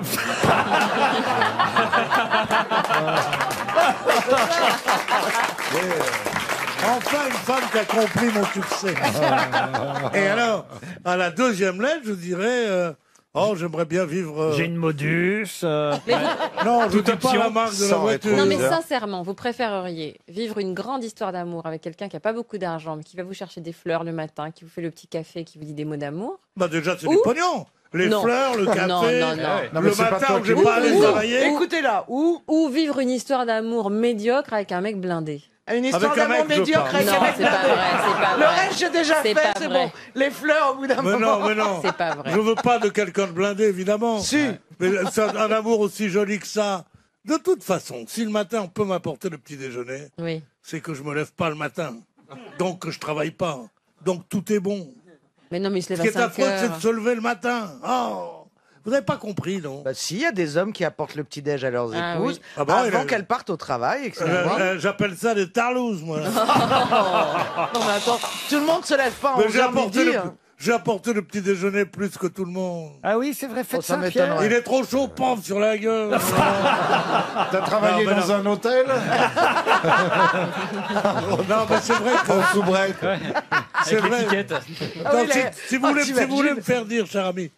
Enfin, une femme qui a compris mon succès. Et alors, à la deuxième lettre, je dirais oh, j'aimerais bien vivre. J'ai une modus. Non, je ne dis pas la marque de la Sans voiture. Non mais sincèrement, vous préféreriez vivre une grande histoire d'amour avec quelqu'un qui a pas beaucoup d'argent, mais qui va vous chercher des fleurs le matin, qui vous fait le petit café, qui vous dit des mots d'amour? Bah, déjà, c'est Ou- du pognon. Les Non. fleurs, le café. Non, non, non. Non, mais Le c'est pas matin toi où j'ai qui- pas allé Ou- travailler. Écoutez-là, Ou vivre une histoire d'amour médiocre avec un mec blindé? une histoire Avec un d'amour mec, je médiocre parle. avec Non, un mec c'est pas blindé. vrai, c'est pas Le vrai. reste, j'ai déjà C'est fait, pas c'est vrai. bon. Les fleurs, au bout d'un Mais moment. non, mais non. C'est pas vrai. Je veux pas de quelqu'un de blindé, évidemment. Si. Mais c'est un amour aussi joli que ça. De toute façon, si le matin on peut m'apporter le petit déjeuner, Oui. c'est que je me lève pas le matin. Donc que je travaille pas. Donc tout est bon. Mais non, mais il se Ce lève qui à est 5 affreux, c'est heures. de se lever le matin. Oh, vous n'avez pas compris, non? Bah, si, il y a des hommes qui apportent le petit-déj à leurs Ah, épouses oui. Ah bah, avant il a- qu'elles partent au travail, excusez-moi. J'appelle ça des tarlouses, moi. Non, mais attends, tout le monde se lève pas en Mais 11h midi. j'ai apporté le petit déjeuner plus que tout le monde. Ah oui, c'est vrai, faites Oh, ça ça, m'étonnerait. Pierre. Il est trop chaud, paf, sur la gueule. T'as travaillé Non, mais dans non. un hôtel? Non, mais c'est vrai que... En soubrette. C'est Avec vrai. l'étiquette. Ah oui, Non, si vous voulez, si t'imagines. vous voulez me faire dire, cher ami,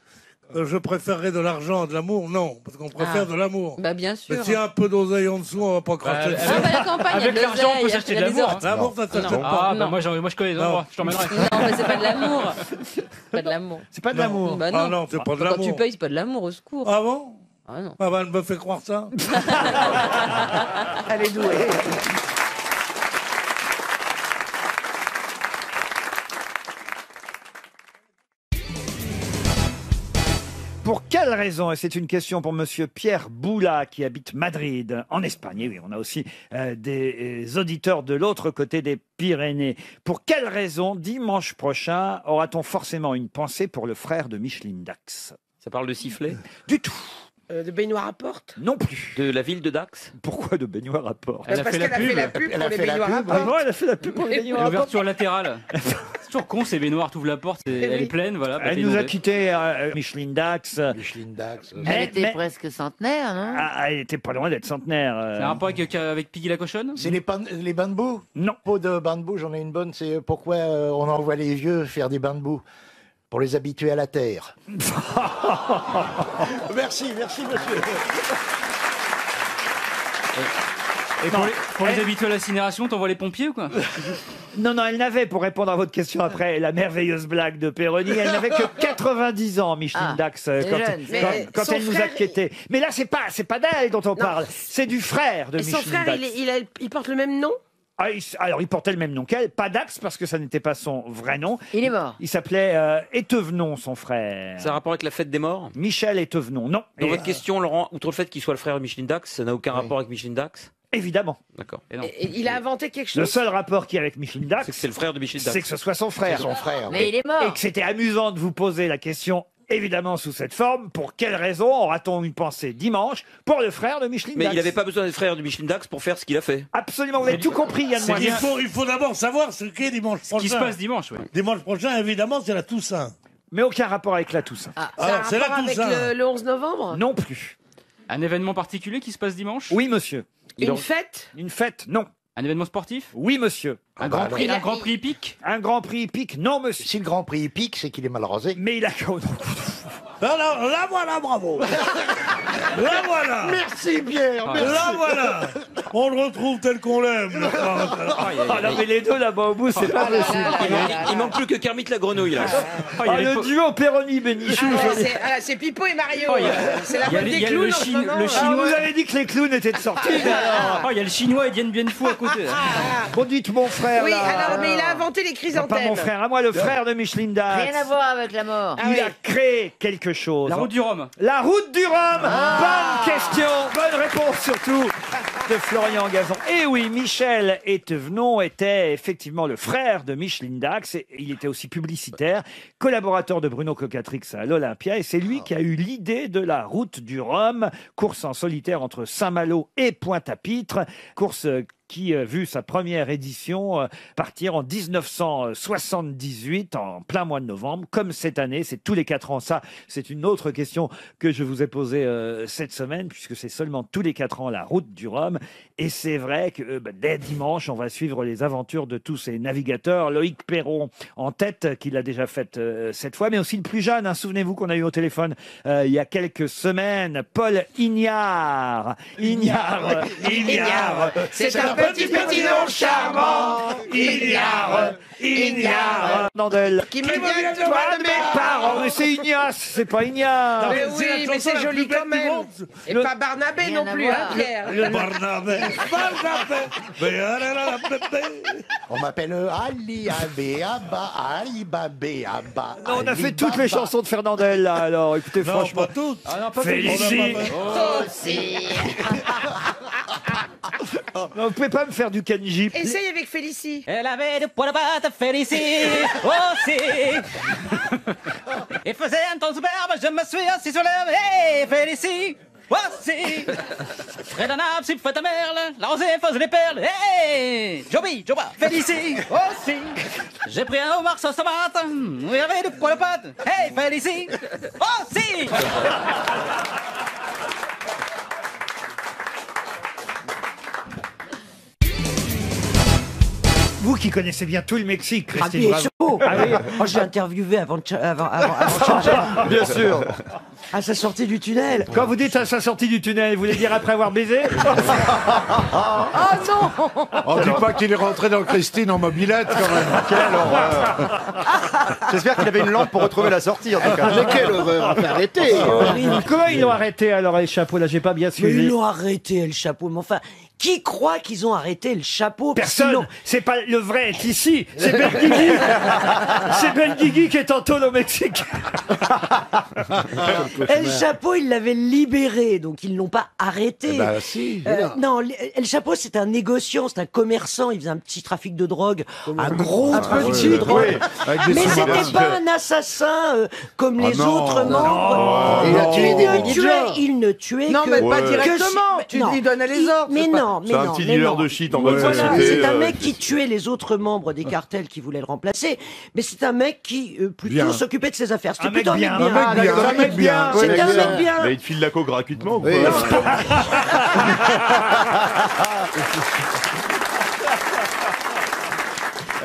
je préférerais de l'argent, de l'amour, non, parce qu'on préfère Ah. de l'amour. Bah bien sûr. Mais s'il y a un peu d'oseille en dessous, on va pas cracher dessus. Ah bah la campagne, il y a Avec de l'argent, on peut l'oseille, s'acheter il y de a des l'amour. orties. L'amour, ça s'achète Non. pas. Ah, bah moi je connais les endroits, je t'emmènerai. Non, mais c'est pas de l'amour. C'est pas de l'amour. C'est pas de l'amour. Bah Ah non, c'est pas de Quand tu l'amour. payes, c'est pas de l'amour, au secours. Ah bon? Ah non. Ah bah, elle me fait croire ça. Elle est douée. Pour quelle raison, et c'est une question pour monsieur Pierre Boula qui habite Madrid, en Espagne, et oui, on a aussi des auditeurs de l'autre côté des Pyrénées. Pour quelle raison, dimanche prochain, aura-t-on forcément une pensée pour le frère de Micheline Dax? Ça parle de sifflet? Du tout. De baignoire à porte. Non plus. De la ville de Dax? Pourquoi de baignoire à porte? Elle a Parce fait la qu'elle a fait la pub. pub Elle pour a les fait la baignoires à pub. Ah porte. bon, elle a fait la pub pour les baignoires à porte. L'ouverture latérale. C'est toujours con ces baignoires, t'ouvres la porte, elle est pleine, voilà. bah, Elle t'es nous a inondé. quitté, Micheline Dax. Micheline Dax. Mais- mais- presque centenaire, non Ah, elle était pas loin d'être centenaire. C'est un rapport avec Piggy la cochonne? C'est les bains de boue? Non. Pot de bains de boue, j'en ai une bonne. C'est pourquoi on envoie les vieux faire des bains de boue. Pour les habituer à la terre. Merci, merci, monsieur. Et pour les habitués à l'incinération, t'envoies les pompiers ou quoi? Non, elle n'avait, pour répondre à votre question après la merveilleuse blague de Péroni, elle n'avait que 90 ans, Micheline Dax, quand elle nous a quittés. Mais là, c'est pas d'elle dont on parle, c'est du frère de Et son Micheline frère, Dax. il porte le même nom? Alors, il portait le même nom qu'elle, pas Dax, parce que ça n'était pas son vrai nom. Il est mort. Il s'appelait Étevenon, son frère. Ça a un rapport avec la fête des morts? Michel Étevenon, non. Dans votre question, Laurent, outre le fait qu'il soit le frère de Micheline Dax, ça n'a aucun rapport avec Micheline Dax? Évidemment. D'accord. Et il a inventé quelque chose? Le seul rapport qu'il y a avec Micheline Dax, C'est que c'est le frère de Micheline Dax. c'est que ce soit son frère. C'est son frère. Mais il est mort. Et que c'était amusant de vous poser la question, évidemment sous cette forme. Pour quelle raison aura-t-on une pensée dimanche pour le frère de Micheline Mais Dax? il n'avait pas besoin d'être frère de Micheline Dax pour faire ce qu'il a fait. Absolument, vous avez tout compris, Yann Moix. Il faut d'abord savoir ce qu'est dimanche prochain. Ce qui se passe dimanche, oui. Dimanche prochain, évidemment, c'est la Toussaint. Mais aucun rapport avec la Toussaint. Ça a un c'est la rapport avec Toussaint. le 11 novembre? Non plus. Un événement particulier qui se passe dimanche? Oui, monsieur. Une fête? Une fête? Non. Un événement sportif? Oui, monsieur. Un grand prix hippique? Un grand prix hippique? Non, monsieur. Si le Grand Prix hippique, c'est qu'il est mal rasé. Mais il a... Là, voilà, bravo. Là, voilà. Merci, Pierre. Merci. Là, voilà. On le retrouve tel qu'on l'aime. Ah non, mais les deux là-bas au bout, c'est pas possible. Il manque plus que Kermit la grenouille, là. Le duo Péroni-Bénichou. C'est Pipo et Mario. Oh, il y a- C'est la il y a mode le- des il y a clowns le en ce Chine- moment. le Chinois. Vous avez dit que les clowns étaient de sortie. mais alors. Il y a le chinois et Dien Bien Phu à côté. Bon, dites mon frère. Oui, là. alors, mais il a inventé les Non, chrysanthèmes. pas mon frère, à moi, le frère de Micheline Dax. Rien à voir avec la mort. Il a créé quelque chose. La route du Rhum. La route du Rhum. Bonne question, bonne réponse surtout de Florian Gazan. Et oui, Michel Étevenon était effectivement le frère de Micheline Dax. Et il était aussi publicitaire, collaborateur de Bruno Cocatrix à l'Olympia. Et c'est lui qui a eu l'idée de la route du Rhum, course en solitaire entre Saint-Malo et Pointe-à-Pitre. Course qui a vu sa première édition partir en 1978, en plein mois de novembre, comme cette année. C'est tous les 4 ans. Ça, c'est une autre question que je vous ai posée cette semaine, puisque c'est seulement tous les 4 ans la route du Rhum. Et c'est vrai que dès dimanche, on va suivre les aventures de tous ces navigateurs. Loïc Perron en tête, qui l'a déjà faite cette fois, mais aussi le plus jeune. Hein, souvenez-vous qu'on a eu au téléphone il y a quelques semaines, Paul Ignard. Ignard. C'est un petit nom charmant. Ignard. Nandel. Qui me vient de Toi de mes parents. Mais c'est Ignace, c'est pas Ignard. Mais oui, mais c'est joli quand même. Et pas Barnabé non plus, hein, Pierre. Barnabé. On m'appelle Ali Abé Abba, Ali Babé Abba. Non, on a fait toutes les chansons de Fernandel, là, alors écoutez, Non, franchement. pas toutes. Ah non, pas Félicie. Non, vous pouvez pas me faire du Kenji. Essaye avec Félicie. Elle avait de poils à pattes, Félicie aussi. Et faisait un temps superbe, je me suis assis sur l'herbe. Hey, Félicie aussi. Près d'un arbre, s'il fait ta merle, la rosée faisait des perles. Hey, Joby, Joba, Félicie aussi. J'ai pris un homard sauce tomate, il avait de poils à pattes. Hey, Félicie aussi. Vous qui connaissez bien tout le Mexique, Ah, Christine bien Bravo. sûr. Ah oui. Oh, je l'ai interviewé avant de changer. Bien sûr. À sa sortie du tunnel. Quand vous dites à sa sortie du tunnel, vous voulez dire après avoir baisé? Oh non. On dit pas qu'il est rentré dans Christine en mobilette quand même. Quelle horreur. J'espère qu'il avait une lampe pour retrouver la sortie en tout cas. Mais quelle horreur. Arrêtez. Comment ils l'ont arrêté alors, les chapeaux? Là, j'ai pas bien Mais suivi. ils l'ont arrêté, le chapeau. Mais enfin, qui croit qu'ils ont arrêté le chapeau? Parce qu'ils Personne. l'ont- C'est pas le vrai est ici. C'est Ben Guigui. C'est Ben Guigui qui est en tôle au Mexique. El Chapo, ils l'avaient libéré, donc ils l'ont pas arrêté. Eh ben, si. Non, El Chapo, c'est un négociant, c'est un commerçant. Il faisait un petit trafic de drogue, un gros trafic de drogue. Oui, avec des Mais sous-marins. c'était pas un assassin comme les non, autres non, membres. non, Il a tué des ne managers. tuait, il ne tuait Non, que... mais pas Ouais. directement. que- Tu non. lui donnais les ordres. Mais c'est pas- non, mais C'est un non, petit mais dealer non. de shit en bonne Voilà, société. c'est un mec qui tuait les autres membres des cartels qui voulaient le remplacer, mais c'est un mec qui plutôt Bien. s'occupait de ses affaires. C'était Un mec plutôt un mec bien. bien. Un mec bien, d'accord, un mec bien. C'était un excellent. mec bien. Mais il te file la co gratuitement ou quoi? Oui.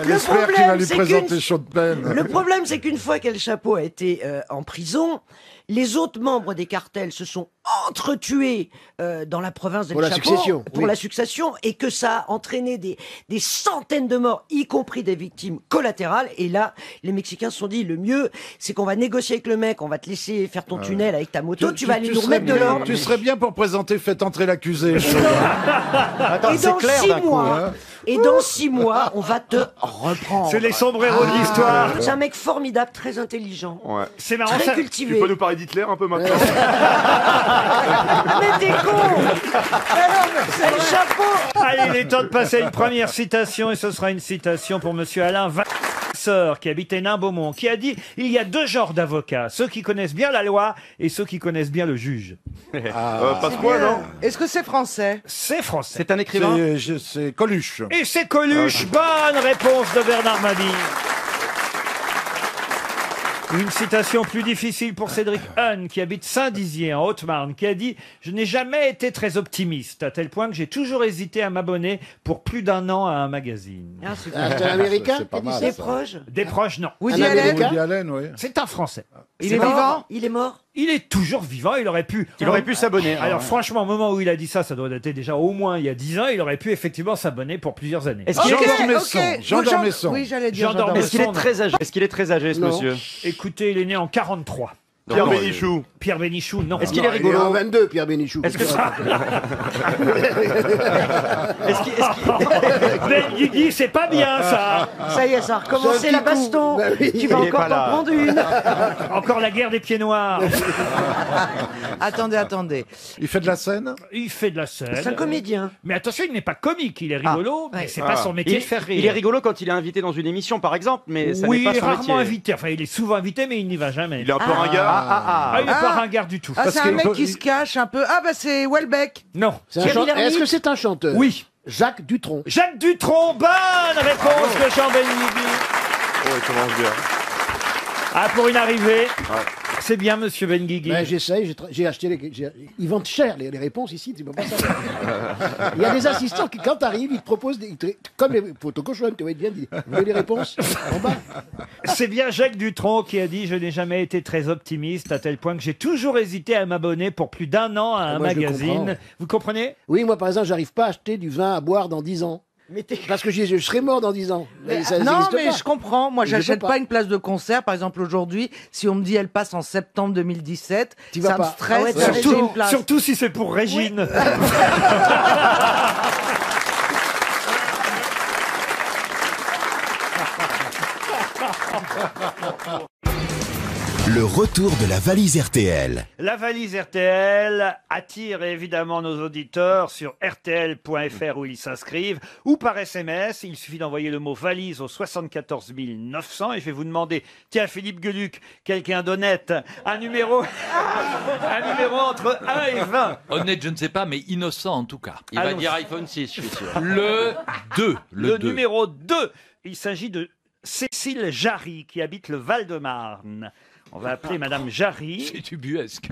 Elle espère qu'il va lui présenter Sean Penn. Le problème, c'est qu'une fois qu'El Chapo a été en prison, les autres membres des cartels se sont entretués dans la province d'El Pour la Chapo succession, pour oui. la succession, et que ça a entraîné des centaines de morts, y compris des victimes collatérales. Et là, les Mexicains se sont dit, le mieux, c'est qu'on va négocier avec le mec, on va te laisser faire ton tunnel avec ta moto, tu vas aller nous remettre de l'ordre. Tu serais bien pour présenter Faites entrer l'accusé. Et dans 6 mois, et dans 6 mois, on va te reprendre. C'est les sombreros de l'histoire. C'est un mec formidable, très intelligent. Ouais. C'est marrant, Très ça- cultivé. Tu peux nous parler d'Hitler un peu maintenant Mais t'es con C'est le chapeau. Allez, il est temps de passer à une première citation, et ce sera une citation pour monsieur Alain Vasseur, qui habite Hénin-Beaumont, qui a dit « Il y a deux genres d'avocats, ceux qui connaissent bien la loi et ceux qui connaissent bien le juge. » Pasqua, non Est-ce que c'est français? C'est français. C'est un écrivain. C'est Coluche. Et c'est Coluche. Bonne réponse de Bernard Mabille. Une citation plus difficile pour Cédric Hahn, qui habite Saint-Dizier, en Haute-Marne, qui a dit « Je n'ai jamais été très optimiste, à tel point que j'ai toujours hésité à m'abonner pour plus d'1 an à un magazine. Ah, c'est un Américain C'est pas qui a dit mal, ça. Des proches. Des proches, non. Woody Un Allen? Américain? Woody Allen, oui. C'est un Français. Il est vivant? Il est mort. Il est toujours vivant, il aurait pu... Il aurait pu s'abonner. Alors franchement, au moment où il a dit ça, ça doit dater déjà au moins il y a 10 ans, il aurait pu effectivement s'abonner pour plusieurs années. Est-ce qu'il Ok, Jean d'Ormesson. ok. Jean Donc, d'Ormesson. Oui, j'allais dire Jean Jean d'Ormesson. Est-ce qu'il est très âgé Est-ce qu'il est très âgé, ce Non. monsieur Écoutez, il est né en 43. Pierre Bénichou. Pierre Bénichou, non. Est-ce qu'il est Il est rigolo en 22, Pierre Bénichou. Est-ce que ça Est-ce qu'il Ben Guigui, c'est pas bien ça. Ça y est, ça a recommencé la baston. Bah oui. Tu vas Il est encore pas là. t'en prendre une. Encore la guerre des pieds noirs. Attendez. Il fait de la scène. Il fait de la scène. C'est un comédien. Mais attention, il n'est pas comique, il est rigolo, mais c'est pas son métier de faire rire. Il est rigolo quand il est invité dans une émission, par exemple, mais ça Oui, n'est il est pas son rarement métier. invité. Enfin, il est souvent invité, mais il n'y va jamais. Il est un peu ringard. Ah, il n'est pas ringard du tout. Ah, c'est un qu'il- mec qui se cache un peu. Ah, bah c'est Welbeck. Non. C'est un Thierry chanteur. Lhermitte. Est-ce que c'est un chanteur? Oui. Jacques Dutronc. Jacques Dutronc, bonne réponse de Jean Benguigui. Oh, il commence bien. Ah, pour une arrivée. C'est bien, monsieur Benguigui. Ben, j'essaye, j'ai acheté ils vendent cher les réponses ici, tu peux pas savoir. Il y a des assistants qui, quand t'arrives, ils te proposent, comme les photos cochonnes, tu vois, ils te viennent, ils disent, vous voulez les réponses en bas? C'est bien Jacques Dutronc qui a dit « Je n'ai jamais été très optimiste, à tel point que j'ai toujours hésité à m'abonner pour plus d'1 an à un moi, je magazine. comprends. » Vous comprenez? Oui, moi, par exemple, j'arrive pas à acheter du vin à boire dans 10 ans. Parce que je serai mort dans 10 ans. Ça Non, n'existe mais pas. je comprends. Moi, Je peux j'achète pas. pas une place de concert. Par exemple, aujourd'hui, si on me dit elle passe en septembre 2017, Tu vas ça me pas. stresse Ah ouais, d'acheter Surtout, une place. surtout si c'est pour Régine. Le retour de la valise RTL. La valise RTL attire évidemment nos auditeurs sur rtl.fr où ils s'inscrivent ou par SMS. Il suffit d'envoyer le mot valise au 74 900 et je vais vous demander, tiens Philippe Gueluc, quelqu'un d'honnête, un numéro entre 1 et 20. Honnête, je ne sais pas, mais innocent en tout cas. Il va Allons-y. dire iPhone 6, je suis sûr. Le 2. Le 2. numéro 2, il s'agit de Cécile Jarry qui habite le Val-de-Marne. On va appeler Madame Jarry. C'est ubuesque.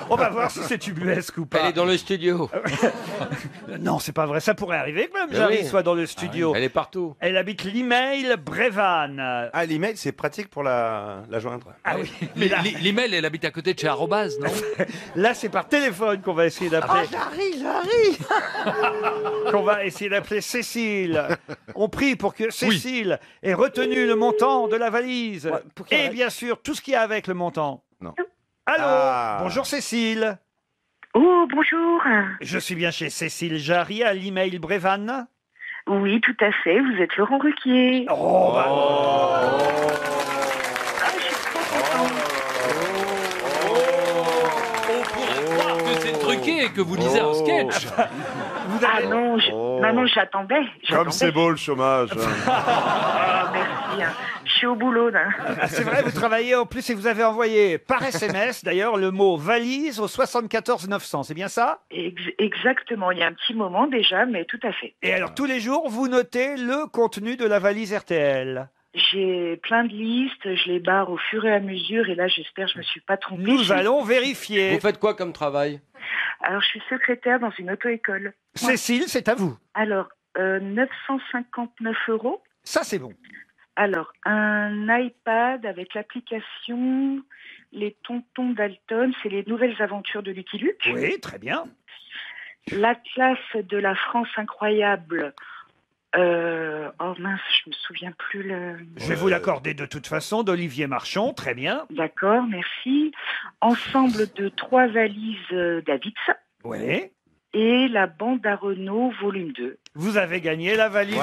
On va voir si c'est ubuesque ou pas. Elle est dans le studio. Non, c'est pas vrai. Ça pourrait arriver que Mme Mais Jarry oui. soit dans le studio. Elle est partout. Elle habite l'email Brévannes. Ah, l'email, c'est pratique pour la joindre. Ah oui. Mais l'email, elle habite à côté de chez Arrobase, non? Là, c'est par téléphone qu'on va essayer d'appeler. Jarry. Qu'on va essayer d'appeler Cécile. On prie pour que Cécile ait retenu le montant de la valise. Et bien sûr, tout ce qu'il y a avec le montant. Non. Allô. Ah. Bonjour Cécile. Oh, bonjour. Je suis bien chez Cécile Jarry à l'email Brévannes. Oui, tout à fait. Vous êtes Laurent Ruquier. Oh, bah. Ah, je suis très contente. On pourrait croire que c'est truqué et que vous lisez un sketch. Ah non, non, j'attendais. Comme c'est beau le chômage. Ah, merci. Hein. Je suis au boulot, là. Ah, c'est vrai, vous travaillez en plus et vous avez envoyé par SMS d'ailleurs le mot valise au 74 900, c'est bien ça? Exactement. Il y a un petit moment déjà, mais tout à fait. Et alors tous les jours, vous notez le contenu de la valise RTL. J'ai plein de listes, je les barre au fur et à mesure, et là, j'espère que je me suis pas trompée. Nous allons vérifier. Vous faites quoi comme travail? Alors, je suis secrétaire dans une auto-école. Cécile, c'est à vous. Alors, 959 €. Ça, c'est bon. Alors, un iPad avec l'application Les Tontons Dalton, c'est les nouvelles aventures de Lucky Luke. Oui, très bien. L'Atlas de la France incroyable. Oh mince, je me souviens plus le... Je vais vous l'accorder de toute façon, d'Olivier Marchand, très bien. D'accord, merci. Ensemble de 3 valises Davids. Oui. Et la bande à Renault, volume 2. Vous avez gagné la valise.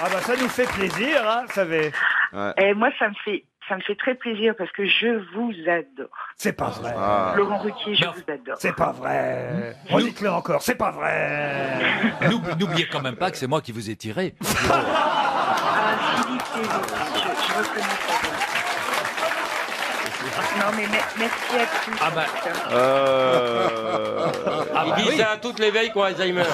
Ah bah ça nous fait plaisir, hein, vous savez. Et moi, ça me fait très plaisir parce que je vous adore. C'est pas vrai. Laurent Ruquier, je vous adore. C'est pas vrai. Redites-le encore, c'est pas vrai. N'oubliez quand même pas que c'est moi qui vous ai tiré. Ah, Philippe, je reconnais ça. Non, mais merci à tous. Ah bah. Il dit ça à toutes les veilles qui ont Alzheimer.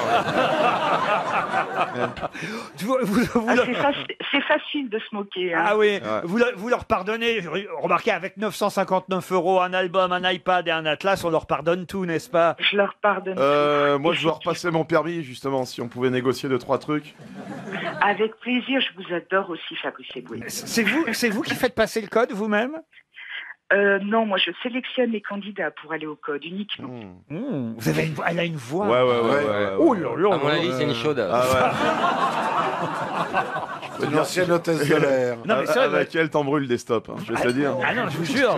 C'est facile de se moquer. Hein. Ah oui, vous leur pardonnez. Remarquez, avec 959 €, un album, un iPad et un Atlas, on leur pardonne tout, n'est-ce pas? Je leur pardonne tout. Moi, je veux repasser mon permis, justement, si on pouvait négocier 2-3 trucs. Avec plaisir, je vous adore aussi, Fabrice Eboué. C'est vous qui faites passer le code vous-même? Non, moi je sélectionne les candidats pour aller au code uniquement. Vous avez elle a une voix. Ouais. Oh là là. À mon avis, c'est une chaude. Une ancienne hôtesse de l'air. Non, mais ça, avec elle, t'en brûles des stops, hein, je vais te dire. Ah non, je vous jure.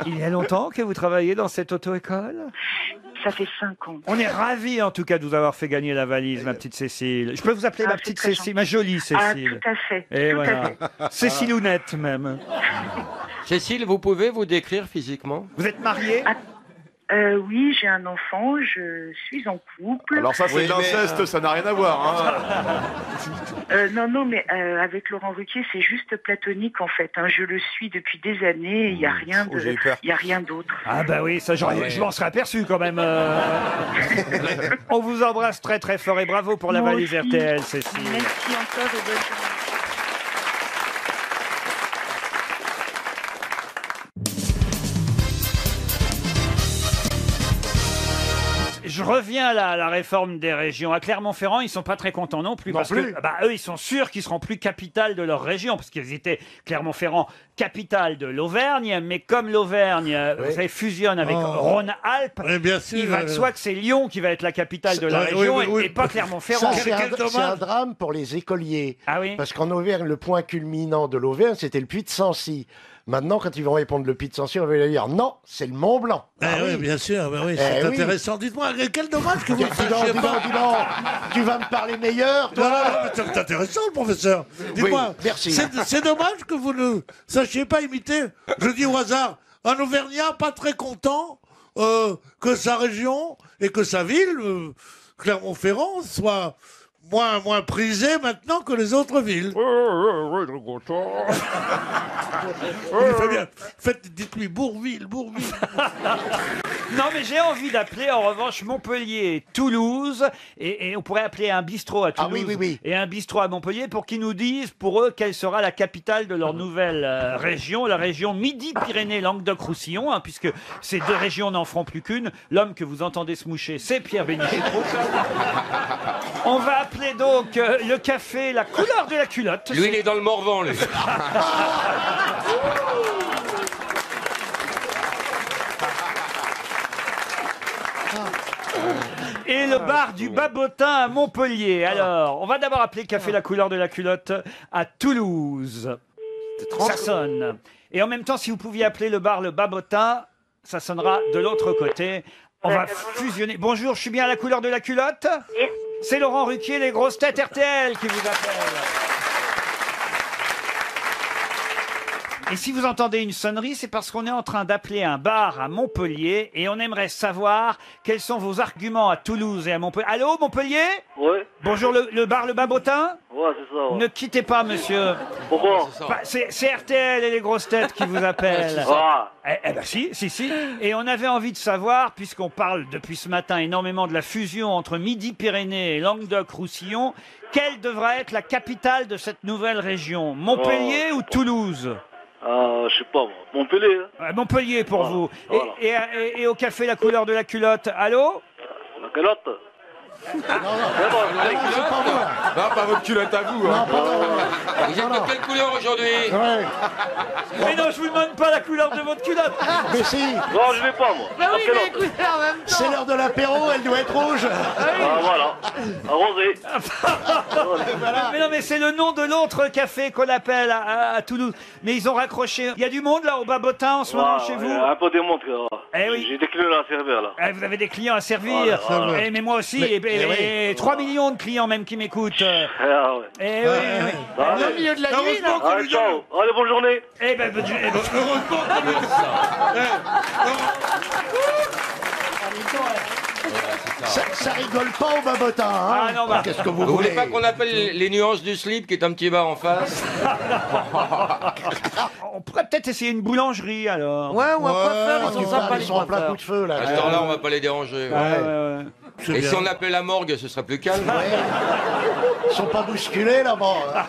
Il y a longtemps que vous travaillez dans cette auto-école? Ça fait 5 ans. On est ravis en tout cas de vous avoir fait gagner la valise, ma petite Cécile. Je peux vous appeler ma petite Cécile, ma jolie Cécile. Ah, tout à fait. Et tout voilà. à fait. Cécilounette même. Cécile, vous pouvez vous décrire physiquement? Vous êtes mariée? Oui, j'ai un enfant, je suis en couple. Alors ça, c'est de l'inceste, ça n'a rien à voir. Hein. Non, mais avec Laurent Ruquier, c'est juste platonique en fait. Hein. Je le suis depuis des années, il n'y a rien d'autre. Ah bah oui, ça je m'en serais aperçu quand même. On vous embrasse très très fort et bravo pour la Moi valise aussi. RTL, Cécile. Merci encore et bonne journée. Je reviens à la réforme des régions. À Clermont-Ferrand, ils sont pas très contents non plus. Parce que eux, ils sont sûrs qu'ils seront plus capitale de leur région. Parce qu'ils étaient Clermont-Ferrand, capitale de l'Auvergne. Mais comme l'Auvergne, vous savez, fusionne avec Rhône-Alpes, il va de soi que c'est Lyon qui va être la capitale de la région et pas Clermont-Ferrand. Ça, c'est un drame pour les écoliers. Ah oui. Parce qu'en Auvergne, le point culminant de l'Auvergne, c'était le Puy de Sancy. Maintenant, quand ils vont répondre le Puy de Sancy, on va leur dire non, c'est le Mont Blanc. Oui, bien sûr, c'est intéressant. Dites-moi, quel dommage que vous ne sachiez pas. Dis donc, tu vas me parler meilleur, toi. C'est intéressant, le professeur. Dites-moi, merci. C'est dommage que vous ne sachiez pas imiter, je dis au hasard, un Auvergnat pas très content que sa région et que sa ville, Clermont-Ferrand, soit moins prisée maintenant que les autres villes. Il fait bien. Dites-lui Bourville. Non, mais j'ai envie d'appeler en revanche Montpellier et Toulouse. Et on pourrait appeler un bistrot à Toulouse et un bistrot à Montpellier pour qu'ils nous disent, pour eux, quelle sera la capitale de leur nouvelle région, la région Midi-Pyrénées-Languedoc-Roussillon, hein, puisque ces deux régions n'en feront plus qu'une. L'homme que vous entendez se moucher, c'est Pierre Bénichou. On va appeler donc le café La Couleur de la Culotte. Lui, il est dans le Morvan, lui. Et le bar du Babotin à Montpellier. Alors, on va d'abord appeler Café La Couleur de la Culotte à Toulouse. Ça sonne. Et en même temps, si vous pouviez appeler le bar Le Babotin, ça sonnera de l'autre côté. On va fusionner. Bonjour, je suis bien à La Couleur de la Culotte? C'est Laurent Ruquier, les grosses têtes RTL qui vous appellent. Et si vous entendez une sonnerie, c'est parce qu'on est en train d'appeler un bar à Montpellier et on aimerait savoir quels sont vos arguments à Toulouse et à Montpellier. Allô, Montpellier? Oui. Bonjour, le bar Le Babotin? Ouais, c'est ça. Ouais. Ne quittez pas, monsieur. Pourquoi? C'est RTL et les grosses têtes qui vous appellent. Eh ben si. Et on avait envie de savoir, puisqu'on parle depuis ce matin énormément de la fusion entre Midi-Pyrénées et Languedoc-Roussillon, quelle devra être la capitale de cette nouvelle région? Montpellier ou Toulouse? Je sais pas, moi. Montpellier. Hein. Montpellier pour vous. Voilà. Et au café La Couleur de la Culotte, allô? La calotte. Non, pas votre culotte à vous. Hein. Vous êtes de quelle couleur aujourd'hui? Mais non, je vous demande pas la couleur de votre culotte. Mais si. Non, je vais pas, moi. Bah oui, La mais calotte. écoutez, en même temps. C'est l'heure de l'apéro, elle doit être rouge. Voilà. Arrosé. Mais non, mais c'est le nom de l'autre café qu'on appelle à Toulouse. Mais ils ont raccroché. Il y a du monde là au Babotin en ce moment chez vous? Un peu des montres. Eh oui. J'ai des clients à servir, là. Vous avez des clients à servir. Voilà. Mais moi aussi. Et 3 millions de clients même qui m'écoutent. Ah ouais. Eh oui. Allez. Au milieu de la nuit, là. Allez, ciao. Allez, bonne journée. Eh ben, Heureusement qu'on lui dit ça. Ça rigole pas au Babotin. Hein. Ah non, bah. Qu'est-ce que vous Vous voulez voulez pas qu'on appelle les nuances du slip qui est un petit bar en face? On pourrait peut-être essayer une boulangerie alors. Ouais, ou un coiffeur, ils sont Ils sympas, les sont en plein coiffeurs. coup de feu là. À ce temps-là, on va pas les déranger. Ouais. Et si on appelait la morgue, ce serait plus calme. Ils sont pas bousculés là-bas.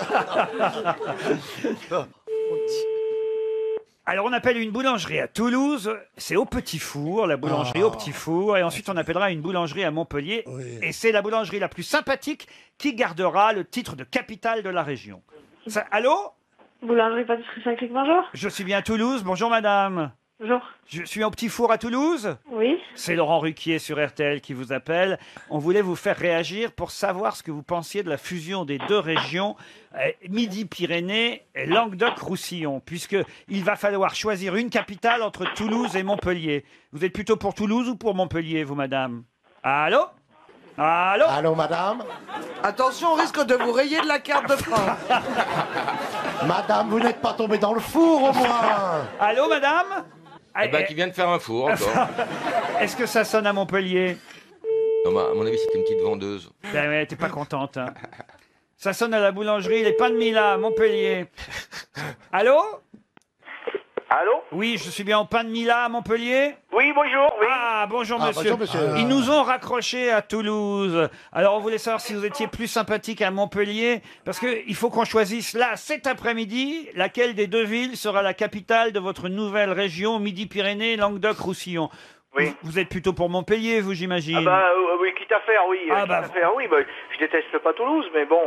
Alors on appelle une boulangerie à Toulouse, c'est au Petit Four, la boulangerie au Petit Four, et ensuite on appellera une boulangerie à Montpellier, et c'est la boulangerie la plus sympathique qui gardera le titre de capitale de la région. Allô? Boulangerie Pâtisserie Saint-Clic, bonjour. Je suis bien à Toulouse, bonjour madame. Bonjour. Je suis au Petit Four à Toulouse. Oui. C'est Laurent Ruquier sur RTL qui vous appelle. On voulait vous faire réagir pour savoir ce que vous pensiez de la fusion des deux régions Midi-Pyrénées et Languedoc-Roussillon, puisqu'il va falloir choisir une capitale entre Toulouse et Montpellier. Vous êtes plutôt pour Toulouse ou pour Montpellier, vous, madame? Allô? Allô? Allô, madame? Attention, on risque de vous rayer de la carte de France. Madame, vous n'êtes pas tombée dans le four au moins. Allô, madame? Eh ben, qui vient de faire un four encore. Est-ce que ça sonne à Montpellier? Non, bah, à mon avis, c'était une petite vendeuse. Ben ouais, t'es pas contente, hein. Ça sonne à la boulangerie Les Pains de Mila, à Montpellier. Allô? Allô? Oui, je suis bien au Pain de Mila à Montpellier? Oui, bonjour. Oui. Ah, bonjour monsieur. bonjour, monsieur. Ils nous ont raccroché à Toulouse. Alors on voulait savoir si vous étiez plus sympathique à Montpellier, parce qu'il faut qu'on choisisse là, cet après-midi, laquelle des deux villes sera la capitale de votre nouvelle région Midi-Pyrénées, Languedoc-Roussillon. Oui. Vous êtes plutôt pour Montpellier, vous, j'imagine? Ah bah oui, quitte à faire, oui. Ah quitte bah, à faire, oui. Bah, je déteste pas Toulouse, mais bon.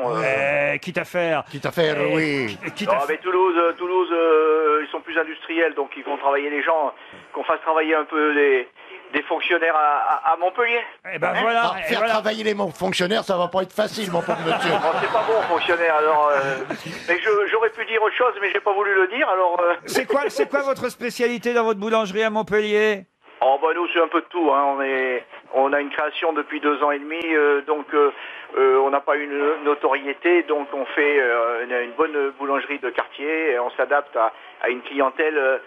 quitte à faire. Quitte à faire, oui. Quitte à Non, mais Toulouse, ils sont plus industriels, donc ils vont travailler les gens, qu'on fasse travailler un peu des fonctionnaires à Montpellier. Eh ben voilà. Alors, faire travailler les fonctionnaires, ça va pas être facile, mon pauvre monsieur. Bon, c'est pas bon, fonctionnaire, alors... mais j'aurais pu dire autre chose, mais j'ai pas voulu le dire, alors... C'est quoi votre spécialité dans votre boulangerie à Montpellier? Oh bah nous c'est un peu de tout, hein. On a une création depuis 2 ans et demi, donc on n'a pas une notoriété, donc on fait une bonne boulangerie de quartier, et on s'adapte à une clientèle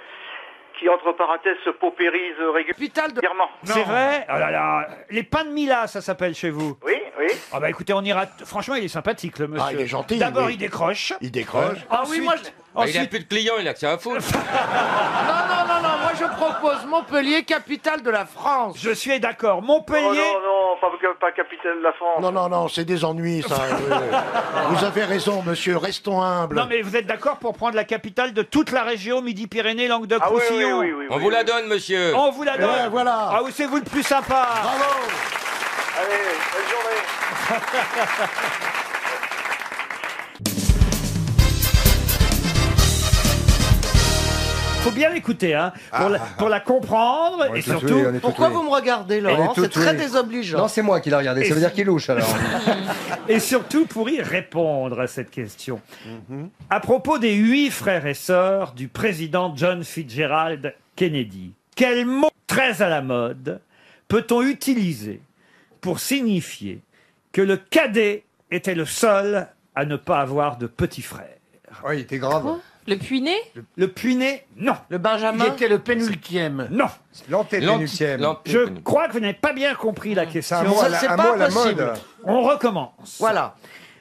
qui entre parenthèses se paupérise régulièrement. C'est vrai? Oh là là, les Pains de Mila, ça s'appelle chez vous? Oui, oui. Ah bah écoutez, on ira. Franchement, il est sympathique le monsieur. Ah, il est gentil. D'abord, oui. il décroche. Il décroche. Ah oui, moi, Il a plus de clients, il a que ça à foutre. non, moi je propose Montpellier, capitale de la France. Je suis d'accord. Montpellier. Non, pas capitale de la France. Non, c'est des ennuis, ça. Vous avez raison, monsieur, restons humbles. Non, mais vous êtes d'accord pour prendre la capitale de toute la région Midi-Pyrénées, Languedoc-Roussillon? Oui. On vous la donne, monsieur. On vous la donne. Ouais, voilà. Ah oui, c'est vous le plus sympa. Bravo. Allez, bonne journée. Faut bien l'écouter, hein, pour la comprendre et surtout. Pourquoi vous me regardez, Laurent? C'est très désobligeant. Non, c'est moi qui l'ai regardé. Ça veut dire qu'il est louche alors. Et surtout pour y répondre à cette question. À propos des 8 frères et sœurs du président John Fitzgerald Kennedy, quel mot très à la mode peut-on utiliser pour signifier que le cadet était le seul à ne pas avoir de petit frère? Oui, il était grave. Le puiné? Le puiné, non. Le Benjamin? Il était le pénultième. Non. L'antépénultième. Je crois que vous n'avez pas bien compris la question. C'est pas possible. On recommence. Voilà.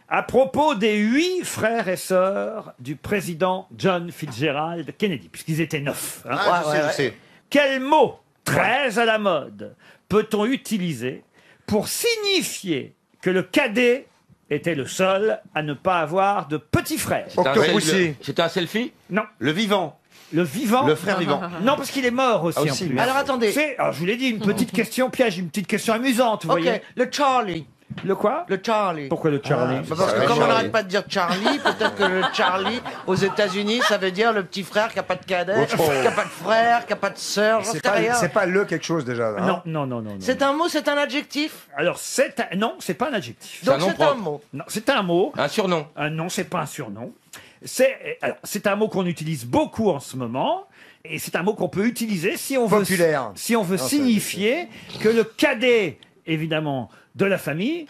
À propos des 8 frères et sœurs du président John Fitzgerald Kennedy, puisqu'ils étaient 9. hein. Je sais. Quel mot très à la mode peut-on utiliser pour signifier que le cadet était le seul à ne pas avoir de petit frère? Octopussy. C'était un selfie? Non. Le vivant. Le vivant Le frère vivant. Non, parce qu'il est mort aussi, Ah, en aussi, plus. oui. Alors attendez. Alors, je vous l'ai dit, une petite question piège, une petite question amusante, vous Ok, voyez. le Charlie. Le quoi? Le Charlie. Pourquoi le Charlie? Bah parce que comme on n'arrête pas de dire Charlie, peut-être que le Charlie, aux États-Unis, ça veut dire le petit frère qui n'a pas de cadet, qui n'a pas de frère, qui n'a pas de sœur, j'en sais rien. C'est pas le quelque chose déjà. Hein. Non. C'est un mot, c'est un adjectif? Alors, non, c'est pas un adjectif. Donc c'est un mot. Non, c'est un mot. Un surnom. Non, c'est pas un surnom. C'est un mot qu'on utilise beaucoup en ce moment. Et c'est un mot qu'on peut utiliser si on Populaire. veut signifier que le cadet, évidemment, de la famille,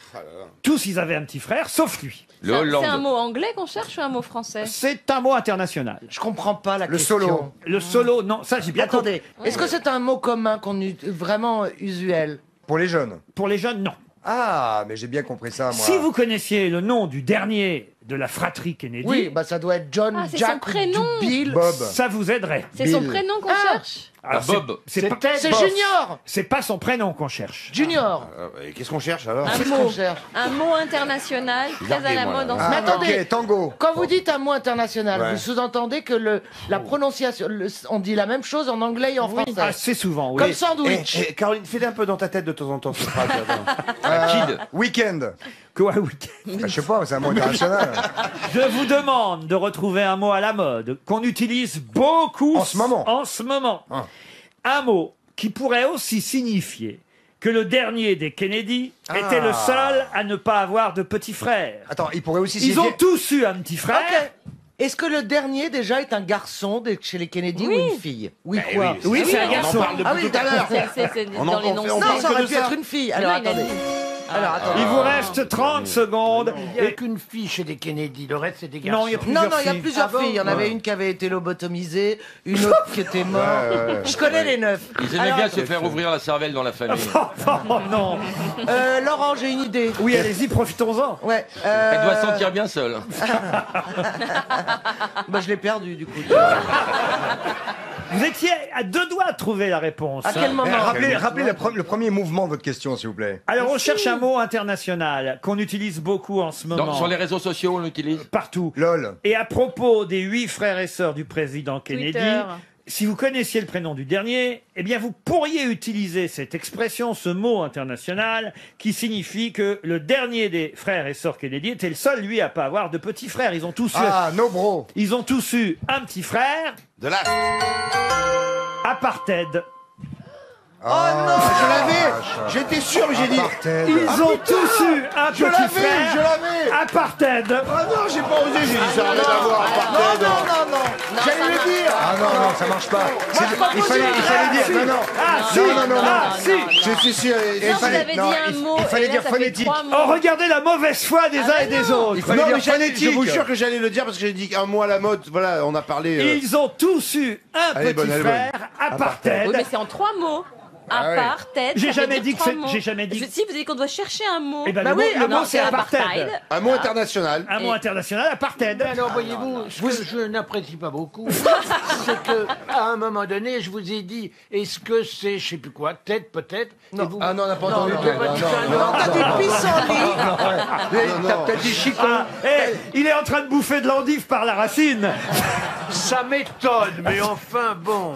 tous ils avaient un petit frère, sauf lui. C'est un mot anglais qu'on cherche ou un mot français? C'est un mot international. Je comprends pas la Le question. solo. Le solo, non, ça j'ai bien Attendez, est-ce que c'est un mot commun vraiment usuel? Pour les jeunes. Pour les jeunes, non. Ah, mais j'ai bien compris ça, moi. Si vous connaissiez le nom du dernier de la fratrie Kennedy, Oui, bah ça doit être John, Ah, c'est Jack, son prénom. ou Bill. Bob. ça vous aiderait. C'est son Bill. prénom qu'on cherche? Alors, Bob. C'est pas, C'est Junior. c'est pas son prénom qu'on cherche. Junior. Qu'est-ce qu'on cherche alors Un Qu'est-ce mot. qu'on cherche? Un mot international très à la mode en ce Mais moment. attendez. Ok, tango. Quand vous dites un mot international, Ouais. vous sous-entendez que la prononciation, on dit la même chose en anglais et en français. Assez souvent, oui. Comme sandwich. Caroline, fais un peu dans ta tête de temps en temps cette phrase. Kid. Week-end. Quoi, week-end? Bah, je sais pas, c'est un mot international. Je vous demande de retrouver un mot à la mode qu'on utilise beaucoup En ce moment. En ce moment. Ah. Un mot qui pourrait aussi signifier que le dernier des Kennedy était le seul à ne pas avoir de petit frère. Attends, il pourrait aussi Ils ont tous eu un petit frère. Ok. Est-ce que le dernier déjà est un garçon chez les Kennedy ou une fille? Oui, quoi? Oui, c'est un garçon. Ah oui, tout à l'heure. C'est On dans en- les on noms. fait- Non, parle ça que aurait de pu ça. être une fille. Alors Non, il a attendez. dit. Alors attendez. Il vous reste 30 secondes. Il n'y a qu'une fille chez les Kennedy, le reste c'est des garçons. Non, il y a Non, plusieurs non, il y a filles. plusieurs Ah bon filles. Il y en avait une qui avait été lobotomisée, une autre qui était morte. Je connais les 9. Ils aimaient bien se faire ouvrir la cervelle dans la famille. Oh non. Laurent, j'ai une idée. Oui, allez-y, profitons-en. Ouais. Elle doit se sentir bien seule. Bah, je l'ai perdu du coup. Vous étiez à deux doigts de trouver la réponse. À quel moment? Rappelez le premier mouvement de votre question, s'il vous plaît. Alors, on cherche un mot international qu'on utilise beaucoup en ce moment. Sur les réseaux sociaux, on l'utilise. Partout. LOL. Et à propos des 8 frères et sœurs du président Kennedy, Twitter. si vous connaissiez le prénom du dernier, eh bien vous pourriez utiliser cette expression, ce mot international, qui signifie que le dernier des frères et sœurs Kennedy était le seul, lui, à pas avoir de petits frères. Ils ont tous Ah, no bro. ils ont tous eu un petit frère. De là. Apartheid. Oh non, je l'avais. J'étais sûr, mais j'ai dit. Ils ont tous eu un Je petit l'avais, frère. je l'avais. Apartheid. Ah non, j'ai pas osé, j'ai dit ça n'a rien à voir. Apartheid. Non. J'allais le dire. Ah non, ça marche pas. Il fallait dire. Non. Ah si. Non. Si. Il vous avez dit un mot, il fallait et là, dire ça fait phonétique. 3 mots. Oh, regardez la mauvaise foi des uns et des autres. Il fallait Non, dire mais phonétique. je vous jure que j'allais le dire parce que j'ai dit un mot à la mode. Voilà, on a parlé. Ils ont tous eu un Elle est bonne, petit elle est bonne. frère. Apartheid. Oui, mais c'est en 3 mots. Ah ouais. Apartheid. J'ai ça veut jamais dire dit que 3 c'est- mots. j'ai jamais dit- Si, vous avez dit qu'on doit chercher un mot. Eh ben, Bah le mot, oui, le non, mot, c'est apartheid. Un mot international. Un mot international, apartheid. Alors, voyez-vous, ce que je n'apprécie pas beaucoup, c'est que à un moment donné, je vous ai dit, est-ce que c'est, je sais plus quoi, tête peut-être. Non. Et vous- Ah non, on n'a pas entendu. j'ai pas dit ça, non. T'as des pissenlits. T'as peut-être dit chicon. Ah, il est en train de bouffer de l'endive par la racine. Ça m'étonne, mais enfin bon.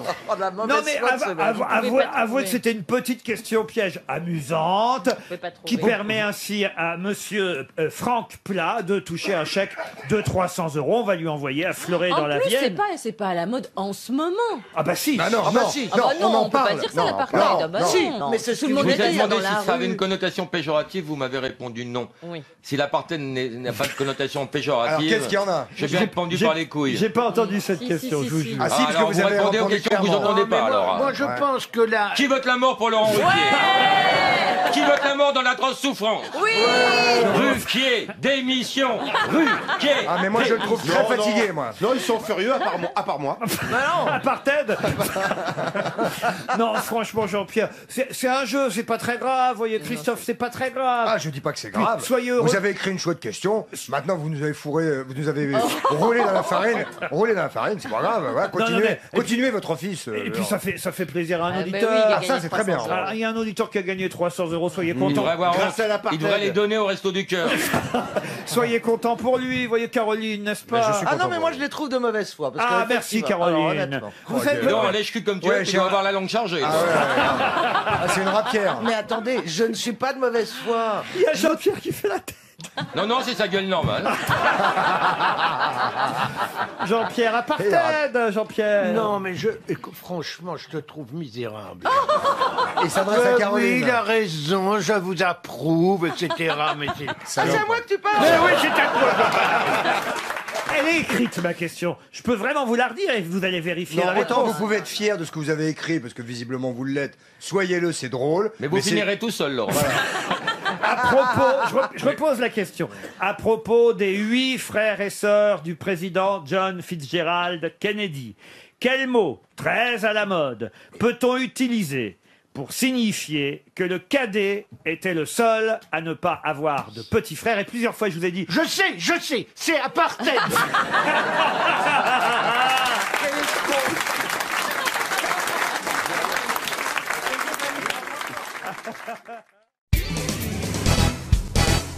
Non mais avouez que c'était une petite question piège amusante pouvez pas trouver. qui permet ainsi à monsieur Franck Plat de toucher un chèque de 300 €. On va lui envoyer affleurer dans En la plus, Vienne. c'est pas à la mode en ce moment. Ah bah si. Ah non, Ah bah non. si. Ah bah non, on en on peut pas parle. dire ça, Non, l'apartheid. non, Ah bah non. Si, non. mais c'est ce Tout que le je monde Je vous ai était demandé dans la si ça avait rue. une connotation péjorative, vous m'avez répondu non. Oui. Si l'apartheid n'a pas de connotation Alors, péjorative, qu'est-ce qu'il y en a j'ai bien répondu par les couilles. J'ai pas entendu cette Si, question, si, je vous si. jure. Ah si, parce que alors, vous vous avez répondez aux répondu questions que vous clairement. entendez pas, alors. Moi, je pense que là. Qui vote la mort pour Laurent Ruquier Qui vote la mort dans l'atroce souffrance Oui. Ruquier, démission Ruquier. Ah mais moi je le trouve très fatigué, moi. Non, ils sont furieux à part moi. Apartheid. Non, franchement, Jean-Pierre, c'est un jeu, c'est pas très grave. Voyez, Christophe, c'est pas très grave. Ah, je dis pas que c'est grave. Soyez heureux. Vous avez écrit une chouette question. Maintenant, vous nous avez fourré, vous nous avez roulé dans la farine. Roulé dans la farine, c'est pas grave. Voilà, continuez, mais- continuez votre office. Et puis ça fait plaisir à un Ah bah auditeur. oui, il a Ah, ça, gagné c'est très bien. 300 €. Alors, il y a un auditeur qui a gagné 300 € euros, soyez Il contents. devrait, avoir Grâce à il l'apartheid. devrait les donner au resto du cœur. Soyez contents pour lui, voyez Caroline, n'est-ce pas? je suis Ah non, mais moi je les trouve de mauvaise foi. Parce Ah, que, merci effectivement, alors, Caroline. honnêtement. Vous êtes- Non, lèche-cul comme tu Ouais, es, tu j'ai dois un- avoir la langue chargée. toi. Ah, c'est une rapière. Mais attendez, je ne suis pas de mauvaise foi. Il y a Jean-Pierre qui fait la tête. Non, non, c'est sa gueule normale. Jean-Pierre apartheid, Jean-Pierre. Non, mais franchement, je te trouve misérable. Il s'adresse à Oui, Caroline. il a raison, je vous approuve, etc. Mais Ah, c'est à moi que tu parles. Mais oui, c'est à toi. Elle est écrite, ma question. Je peux vraiment vous la redire et vous allez vérifier Non, la autant réponse. vous pouvez être fier de ce que vous avez écrit, parce que visiblement vous l'êtes. Soyez-le, c'est drôle. Mais vous c'est- finirez tout seul, Laurent. À propos, je repose la question. À propos des 8 frères et sœurs du président John Fitzgerald Kennedy, quel mot, très à la mode, peut-on utiliser pour signifier que le cadet était le seul à ne pas avoir de petits frères? Et plusieurs fois, je vous ai dit... je sais, c'est apartheid.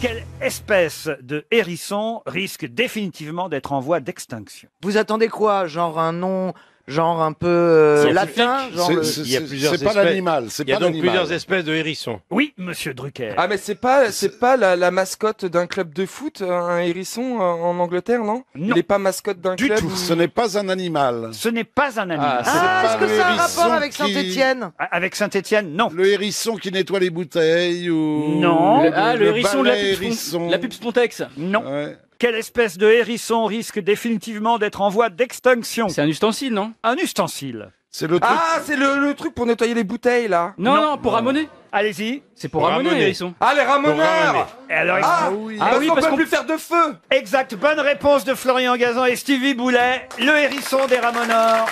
Quelle espèce de hérisson risque définitivement d'être en voie d'extinction? Vous attendez quoi? Genre un nom, genre un peu latin, genre le- C'est- Il y a plusieurs c'est pas espèces. l'animal, c'est Il y a pas donc l'animal. plusieurs espèces de hérissons. Oui, monsieur Drucker. Ah, mais c'est pas la mascotte d'un club de foot, un hérisson en Angleterre, non? Non. Il n'est pas mascotte d'un Du club tout. ou- Ce n'est pas un animal. Ce n'est pas un animal. c'est Ah, pas est-ce que le ça a un hérisson rapport avec qui- Saint-Étienne? Avec Saint-Étienne, non. Le hérisson qui nettoie les bouteilles ou... Non. Le hérisson de balai hérisson. la pub Spontex. Non. Ouais. Quelle espèce de hérisson risque définitivement d'être en voie d'extinction? C'est un ustensile, non? Un ustensile. C'est le truc... Ah, c'est le truc pour nettoyer les bouteilles, là. Non, pour ramoner. Allez-y. C'est pour ramoner un ramoner. hérisson. Ah, les Pour ramener. ramoneurs. Et alors, Ah, oui. parce oui, qu'on parce peut qu'on- plus faire de feu. exact. Bonne réponse de Florian Gazan et Stevie Boulet. Le hérisson des ramoneurs.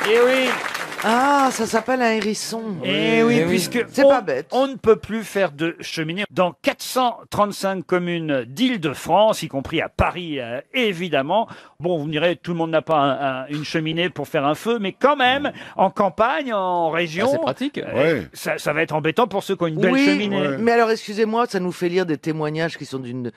Et oui. Ah, ça s'appelle un hérisson. Et oui, puisque C'est on, pas bête. on ne peut plus faire de cheminée dans 435 communes d'Île-de-France, y compris à Paris, évidemment. Bon, vous me direz, tout le monde n'a pas une cheminée pour faire un feu, mais quand même, en campagne, en région, C'est pratique. Ouais. ça va être embêtant pour ceux qui ont une belle Oui, cheminée. Ouais. mais alors excusez-moi, ça nous fait lire des témoignages qui sont d'une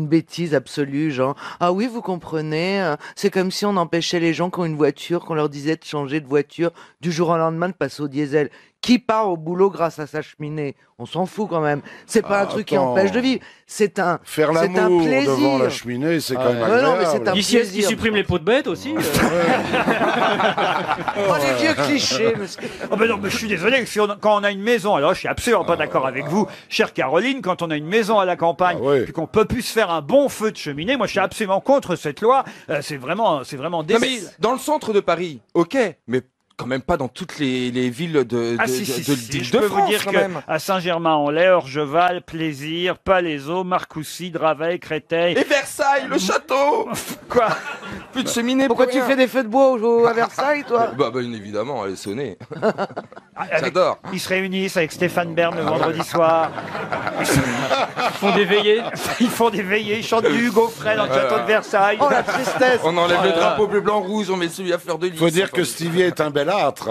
bêtise absolue, genre ah oui, vous comprenez, c'est comme si on empêchait les gens qui ont une voiture, qu'on leur disait de changer de voiture du jour au lendemain, de passer au diesel. Qui part au boulot grâce à sa cheminée? On s'en fout quand même. C'est pas un truc qui attends. empêche de vivre. C'est un Faire c'est un l'amour plaisir. devant la cheminée, c'est quand même Ouais, non, mais c'est agréable. un Ici, plaisir. il supprime les pots de bêtes aussi. Oh, les vieux clichés, monsieur. Oh ben non, mais je suis désolé, quand on a une maison, alors je suis absolument pas d'accord avec vous, chère Caroline, quand on a une maison à la campagne, puis qu'on peut plus se faire un bon feu de cheminée, moi je suis absolument contre cette loi, c'est vraiment Non, mais débile. dans le centre de Paris, ok, mais quand même pas dans toutes les villes de Ah si, si, si, je de peux vous France, dire quand que même. à Saint-Germain-en-Laye, Orgeval, Plaisir, Palaiseau, Marcoussis, Draveil, Créteil... Et Versailles, le château. Quoi? Plus de cheminée. Pourquoi plus tu rien. fais des feux de bois à Versailles, toi? Bah, bien évidemment, elle est sonnée. Avec- J'adore. Ils se réunissent avec Stéphane Bern le vendredi soir. Ils font des veillées. Ils font des veillées, ils chantent du Hugo Frey dans le château de Versailles. Oh la tristesse. On enlève Oh le là là. drapeau bleu, blanc, rouge, on met celui à fleur de lys. Faut dire que Stevie est un bel âtre.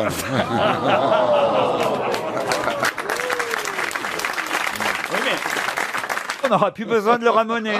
Oui, mais on n'aura plus besoin de le ramoner.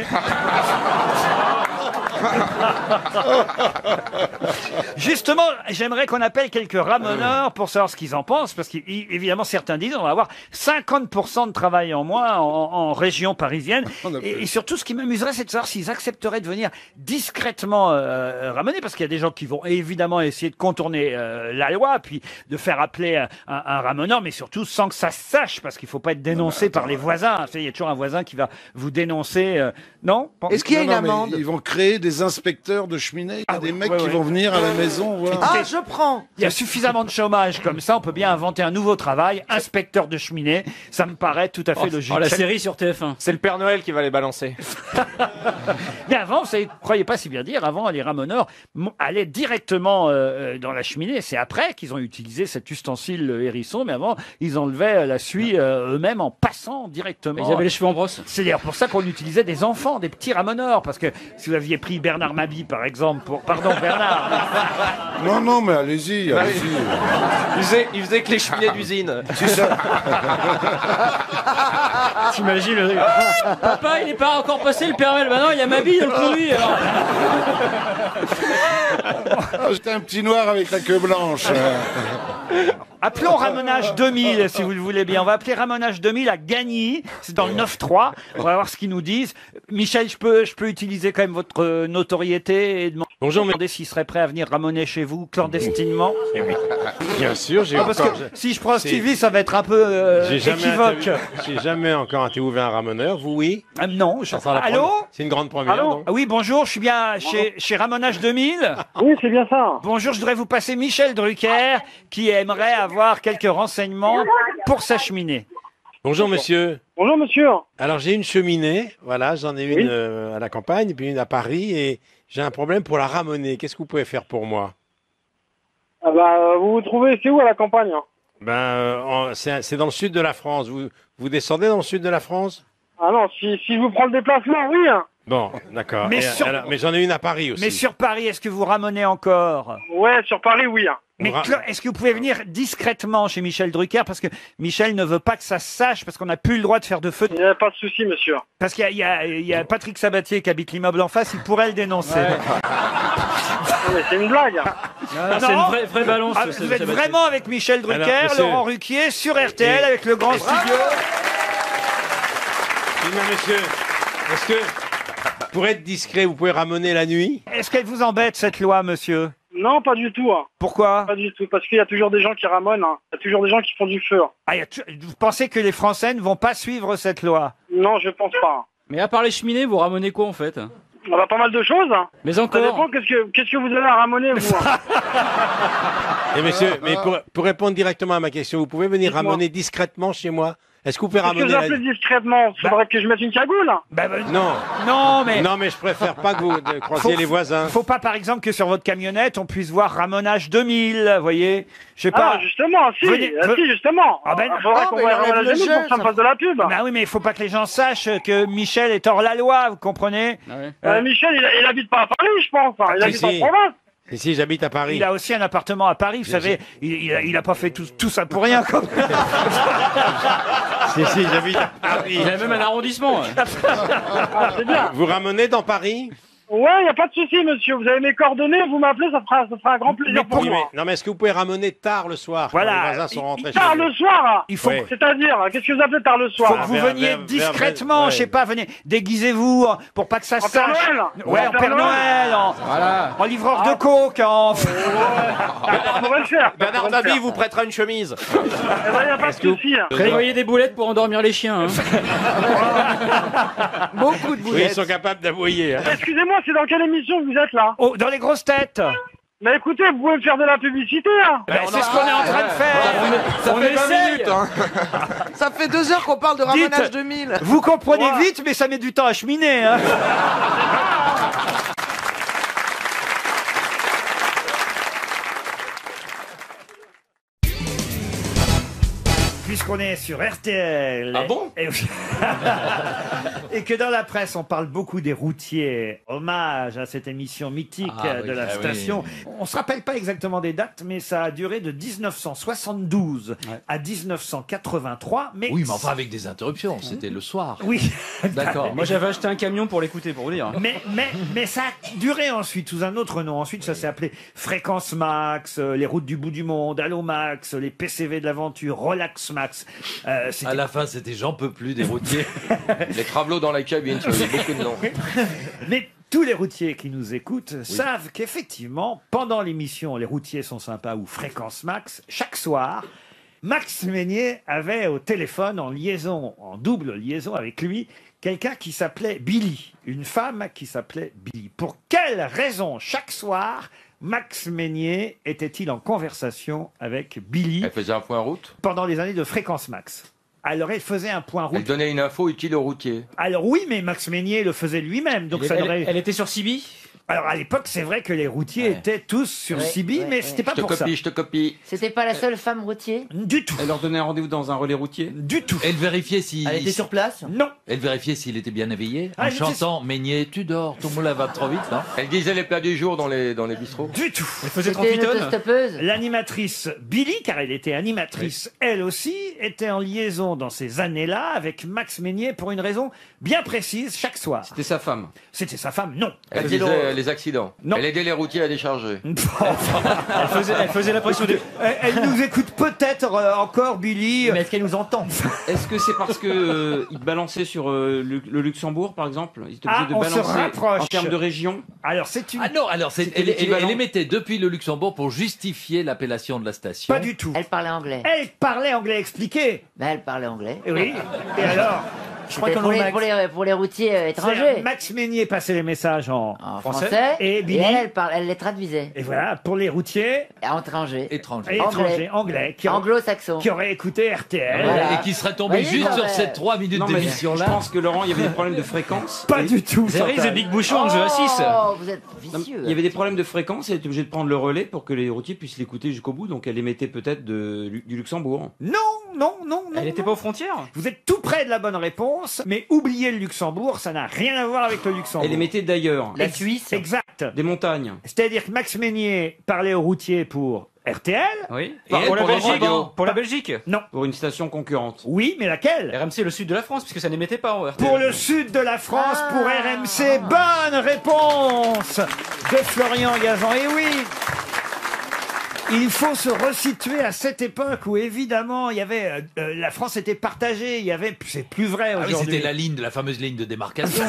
Justement, j'aimerais qu'on appelle quelques ramoneurs pour savoir ce qu'ils en pensent, parce qu'évidemment, certains disent on va avoir 50% de travail en moins en région parisienne. Et surtout, ce qui m'amuserait, c'est de savoir s'ils accepteraient de venir discrètement ramoner, parce qu'il y a des gens qui vont évidemment essayer de contourner la loi, puis de faire appeler un ramoneur, mais surtout sans que ça se sache, parce qu'il ne faut pas être dénoncé par les voisins. Vous savez, il y a toujours un voisin qui va vous dénoncer. Non? Est-ce qu'il y a une Non, mais amende? Ils vont créer des inspecteurs de cheminée. Il y a des mecs ouais, qui ouais. vont venir à la maison. Voilà. Ah, je prends. Il y a suffisamment de chômage comme ça, on peut bien inventer un nouveau travail, inspecteur de cheminée. Ça me paraît tout à fait logique. Oh, la série sur TF1. C'est le Père Noël qui va les balancer. Mais avant, vous savez, croyez pas si bien dire, avant, les ramoneurs allaient directement dans la cheminée. C'est après qu'ils ont utilisé cet ustensile hérisson, mais avant, ils enlevaient la suie eux-mêmes en passant directement. Ils avaient les cheveux en brosse. C'est d'ailleurs pour ça qu'on utilisait des enfants, des petits ramoneurs, parce que si vous aviez pris Bernard Mabie, par exemple. Pardon, Bernard. Non, non, mais allez-y, allez-y. Il faisait que les cheminées d'usine. Si ça- T'imagines le truc. Papa, il n'est pas encore passé le permis. Bah non, il y a ma bille dans le conduit. Alors. J'étais un petit noir avec la queue blanche. Appelons Ramonage 2000, si vous le voulez bien. On va appeler Ramonage 2000 à Gagny. C'est dans le 9-3. On va voir ce qu'ils nous disent. Michel, je peux utiliser quand même votre notoriété et demander s'il serait prêt à venir ramoner chez vous clandestinement. Eh oui. Bien sûr, j'ai Parce que si je prends Stevie, ça va être un peu équivoque. J'ai jamais encore interviewé un ramoneur. Vous, oui? Non. Allô? C'est une grande première. Allô? non Oui, bonjour, je suis bien chez Ramonage 2000. Oui, c'est bien ça. Bonjour, je voudrais vous passer Michel Drucker qui aimerait avoir quelques renseignements pour sa cheminée. Bonjour, monsieur. Bonjour, monsieur. Alors, j'ai une cheminée. Voilà, j'en ai une à la campagne, puis une à Paris, et j'ai un problème pour la ramoner. Qu'est-ce que vous pouvez faire pour moi? Ah bah, vous vous trouvez, c'est où à la campagne? C'est dans le sud de la France. Vous descendez dans le sud de la France? Ah non, si je vous prends le déplacement, oui. Bon, d'accord. Mais Mais j'en ai une à Paris aussi. Mais sur Paris, est-ce que vous ramenez encore? Ouais, sur Paris, oui. Mais est-ce que vous pouvez venir discrètement chez Michel Drucker? Parce que Michel ne veut pas que ça se sache, parce qu'on n'a plus le droit de faire de feu. Il n'y a pas de souci, monsieur. Parce qu'il y a Patrick Sabatier qui habite l'immeuble en face, il pourrait le dénoncer. Mais c'est une blague. C'est une vraie balance. Vous êtes vraiment avec Michel Drucker, Alors, monsieur- Laurent Ruquier, sur RTL, avec le grand studio. Non, monsieur, est-ce que, pour être discret, vous pouvez ramener la nuit? Est-ce qu'elle vous embête, cette loi, monsieur? Non, pas du tout. Pourquoi? Pas du tout, parce qu'il y a toujours des gens qui ramonent. Il y a toujours des gens qui font du feu. Vous pensez que les Français ne vont pas suivre cette loi? Non, je pense pas. Mais à part les cheminées, vous ramenez quoi en fait? On a pas mal de choses. Mais Ça encore. dépend, qu'est-ce que vous avez à ramoner, vous? Et monsieur, mais pour répondre directement à ma question, vous pouvez venir Dites-moi. ramener discrètement chez moi? Est-ce que vous pouvez Qu'est-ce que ramener vous appelez discrètement? Faudrait que je mette une cagoule? Non, mais je préfère pas que vous croisiez les voisins. Faut pas, par exemple, que sur votre camionnette, on puisse voir Ramonage 2000, vous voyez? Je sais pas. Ah, justement, si, si, justement. Ah ben, faudrait qu'on voit Ramonage 2000 pour que ça me fasse de la pub. Bah oui, mais il faut pas que les gens sachent que Michel est hors la loi, vous comprenez? Michel, il habite pas à Paris, je pense. Il habite en province. Si, j'habite à Paris. Il a aussi un appartement à Paris, vous savez. Il a pas fait tout ça pour rien, comme. Si, j'habite à Paris. Il a même un arrondissement. Ah, c'est bien. Vous ramenez dans Paris? Ouais, il n'y a pas de souci, monsieur. Vous avez mes coordonnées, vous m'appelez, ça fera un grand plaisir pour moi. Non, mais est-ce que vous pouvez ramener tard le soir? Voilà. Quand les voisins sont rentrés chez Tard eux? le soir. Il faut. Oui. C'est-à-dire, qu'est-ce que vous appelez tard le soir? Faut que vous veniez discrètement, je sais pas, venez, déguisez-vous pour pas que ça se En Père sache. Noël. Ouais, en Père Noël, en livreur de coke, en. On pourrait le faire. Bernard Mabie vous prêtera une chemise. Il n'y a pas de souci. Prévoyez des boulettes pour endormir les chiens. Beaucoup de Oui, ils sont capables d'aboyer. Excusez-moi, c'est dans quelle émission vous êtes là? Oh, dans les grosses têtes. Mais écoutez, vous pouvez me faire de la publicité, hein? C'est ce qu'on est en train de faire. Ça fait 20 minutes, hein. Ça fait 2 heures qu'on parle de Ramonage 2000. Vous comprenez vite, mais ça met du temps à cheminer. Hein. Puisqu'on est sur RTL. Ah bon et que dans la presse, on parle beaucoup des routiers. Hommage à cette émission mythique de la station. On se rappelle pas exactement des dates, mais ça a duré de 1972 à 1983. Mais Oui, mais enfin avec des interruptions, c'était le soir. Oui. D'accord. Moi j'avais acheté un camion pour l'écouter, pour vous dire. Mais ça a duré ensuite sous un autre nom. Ensuite, ça s'est appelé Fréquence Max, les routes du bout du monde, Allo Max, les PCV de l'aventure, Relax Max. À la fin, c'était j'en peux plus des routiers. Les cravelots dans la cabine, tu avais beaucoup de noms. Mais tous les routiers qui nous écoutent savent qu'effectivement, pendant l'émission Les routiers sont sympas ou Fréquence Max, chaque soir, Max Meignier avait au téléphone, en liaison, en double liaison avec lui, quelqu'un qui s'appelait Billy, une femme qui s'appelait Billy. Pour quelle raison, chaque soir, Max Meignier était-il en conversation avec Billy Elle faisait un point route. pendant les années de Fréquence Max? Alors, elle faisait un point route. Elle donnait une info utile aux routiers. Alors oui, mais Max Meignier le faisait lui-même, donc ça n'aurait... Elle était sur CB? Alors à l'époque, c'est vrai que les routiers étaient tous sur Siby, mais c'était pas pour ça. Je te copie. C'était pas la seule femme routier? Du tout. Elle leur donnait un rendez-vous dans un relais routier? Du tout. Elle vérifiait si... Elle était sur place? Non. Elle vérifiait s'il était bien éveillé, Ah, en elle était- chantant « Meignet, tu dors, ton moulin va trop vite », non? Elle disait les plats du jour dans les bistrots. Du tout. Elle faisait C'était 38 une tonnes? autostoppeuse? L'animatrice Billy, car elle était animatrice elle aussi, était en liaison dans ces années-là avec Max Meignet pour une raison bien précise chaque soir. C'était sa femme? C'était sa femme, non. Elle disait les accidents. Non. Elle aidait les routiers à décharger. Elle faisait la pression du... Elle nous écoute peut-être encore, Billy. Mais est-ce qu'elle nous entend? Est-ce que c'est parce que il te balançait sur le Luxembourg, par exemple? Il était obligé de on se balancer rapproche. en termes de région? Alors c'est une... Ah non, alors C'était elle l'équivalent. émettait depuis le Luxembourg pour justifier l'appellation de la station. Pas du tout. Elle parlait anglais. Elle parlait anglais expliqué. Ben, elle parlait anglais. Eh oui. Et alors C'était pour les routiers étrangers. Max Meignet passait les messages en Français. Et Billy. Elle les traduisait. Et voilà, pour les routiers. Étrangers. Anglais. Anglo-saxons. Qui auraient écouté RTL. Voilà. Et qui serait tombé Voyez, juste non, sur mais- ces 3 minutes Non, mais d'émission-là. je pense que Laurent, il y avait des problèmes de fréquence. Pas du tout. There is a Chantal. big bouchon on the A6. Oh, vous êtes Non, vicieux. il y avait des problèmes de fréquence et elle était obligée de prendre le relais pour que les routiers puissent l'écouter jusqu'au bout. Donc elle émettait peut-être du Luxembourg. Non. Elle n'était pas aux frontières? Vous êtes tout près de la bonne réponse, mais oubliez le Luxembourg, ça n'a rien à voir avec le Luxembourg. Elle émettait d'ailleurs. La Suisse. Exact. Des montagnes. C'est-à-dire que Max Meignet parlait aux routiers pour RTL. Oui. Et elle, pour la pour Belgique. Brabant. Pour la Belgique. Non. Pour une station concurrente. Oui, mais laquelle? RMC, le sud de la France, puisque ça n'émettait pas en RTL. Pour le sud de la France, pour RMC. Bonne réponse de Florian Gazan. Et oui, il faut se resituer à cette époque où évidemment il y avait la France était partagée. Il y avait, c'est plus vrai Ah oui, aujourd'hui. c'était la fameuse ligne de démarcation.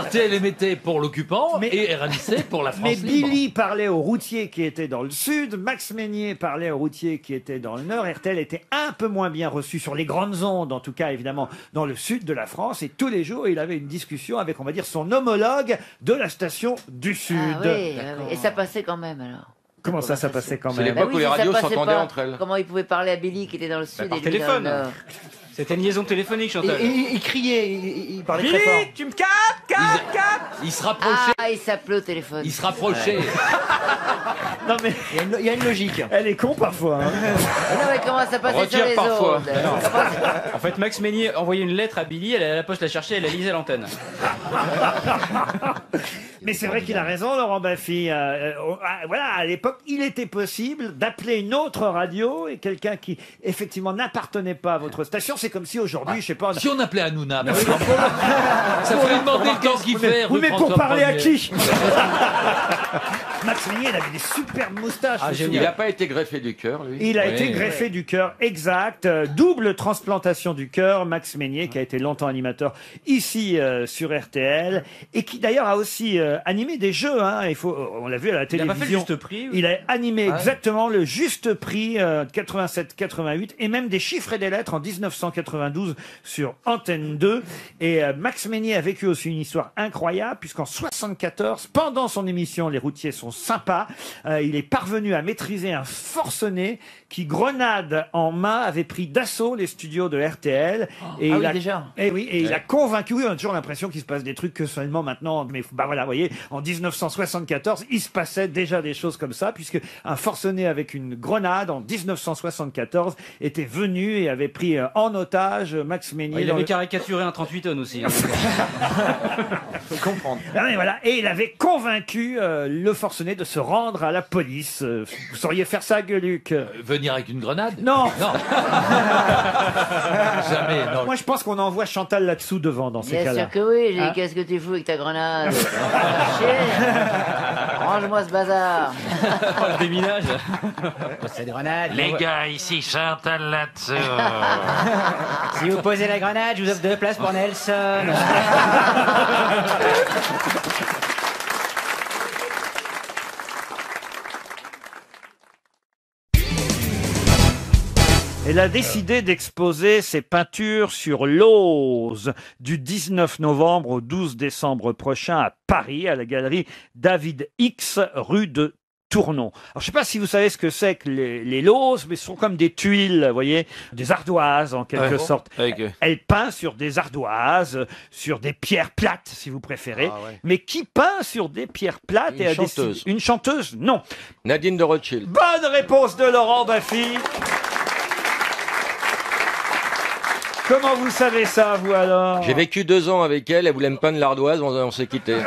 RTL émettait pour l'occupant et RMC pour la France Mais libre. Billy parlait aux routiers qui étaient dans le sud, Max Meignet parlait aux routiers qui étaient dans le nord. RTL était un peu moins bien reçu sur les grandes ondes, en tout cas évidemment dans le sud de la France. Et tous les jours, il avait une discussion avec, on va dire, son homologue de la station du sud. Ah oui, et ça passait quand même alors. Comment ça passait quand C'est même l'époque où les si ça radios passait s'entendaient pas, entre elles. Comment il pouvait parler à Billy qui était dans le sud Par et lui téléphone. dans le nord? C'était une liaison téléphonique, Chantal. Il criait, il parlait Billy, très fort. tu me captes? Il se rapprochait. Ah, il s'appelait au téléphone. Il se rapprochait. Non mais Il y a une logique. elle est con parfois. hein. Non mais comment ça passait sur Retire les parfois. ondes? En fait, Max Meignet envoyait une lettre à Billy, elle allait à la poste la chercher, elle la lisait à l'antenne. Mais c'est vrai qu'il a raison, Laurent Baffy. Voilà, à l'époque, il était possible d'appeler une autre radio et quelqu'un qui, effectivement, n'appartenait pas à votre station. C'est comme si aujourd'hui, je sais pas... Si on appelait Hanouna, par exemple, ça ferait demander le temps qu'il fait. Oui, rue mais pour François parler à Ier. qui Max Meignet, il avait des superbes moustaches. Ah, je me génial. Il souviens. n'a pas été greffé du cœur, lui. Il a Ouais. été greffé du cœur, exact. Double transplantation du cœur, Max Meignet, qui a été longtemps animateur ici sur RTL, et qui d'ailleurs a aussi animé des jeux. Hein. On l'a vu à la Il a télévision. pas fait le juste prix? Il a animé exactement le juste prix 87-88 et même des chiffres et des lettres en 1992 sur Antenne 2. Et Max Meignet a vécu aussi une histoire incroyable puisqu'en 74, pendant son émission Les routiers sont sympas, il est parvenu à maîtriser un forcené qui, grenade en main, avait pris d'assaut les studios de RTL. Et Ah il oui, a, déjà. Et oui, et il a convaincu. Oui, on a toujours l'impression qu'il se passe des trucs que seulement maintenant. Mais bah voilà, vous voyez, en 1974, il se passait déjà des choses comme ça, puisque un forcené avec une grenade en 1974 était venu et avait pris en otage Max Meignet. Il dans avait le- caricaturé un 38 tonnes aussi. Hein. Faut comprendre. Ah oui, voilà. Et il avait convaincu le forcené de se rendre à la police. Vous sauriez faire ça, Gueuluc? Venir avec une grenade? Non. Non. Jamais, non. Moi, je pense qu'on envoie Chantal là-dessous devant dans ces Bien cas-là. sûr que oui, j'ai dit Hein qu'est-ce que tu fous avec ta grenade? Chier. Range-moi ce bazar. Le déminage. Cette grenade. Les gars, ici Chantal là-dessous. Si vous posez la grenade, je vous offre 2 places pour Nelson. Elle a décidé d'exposer ses peintures sur l'Ose du 19 novembre au 12 décembre prochain à Paris, à la galerie David X, rue de Tournon. Alors, je ne sais pas si vous savez ce que c'est que les lauzes, mais ce sont comme des tuiles, vous voyez, des ardoises en quelque sorte. Elle peint sur des ardoises, sur des pierres plates, si vous préférez. Mais qui peint sur des pierres plates Une chanteuse. Une chanteuse, non. Nadine de Rothschild. Bonne réponse de Laurent Baffy. Comment vous savez ça, vous, alors? J'ai vécu 2 ans avec elle, elle voulait me peindre l'ardoise, on s'est quittés.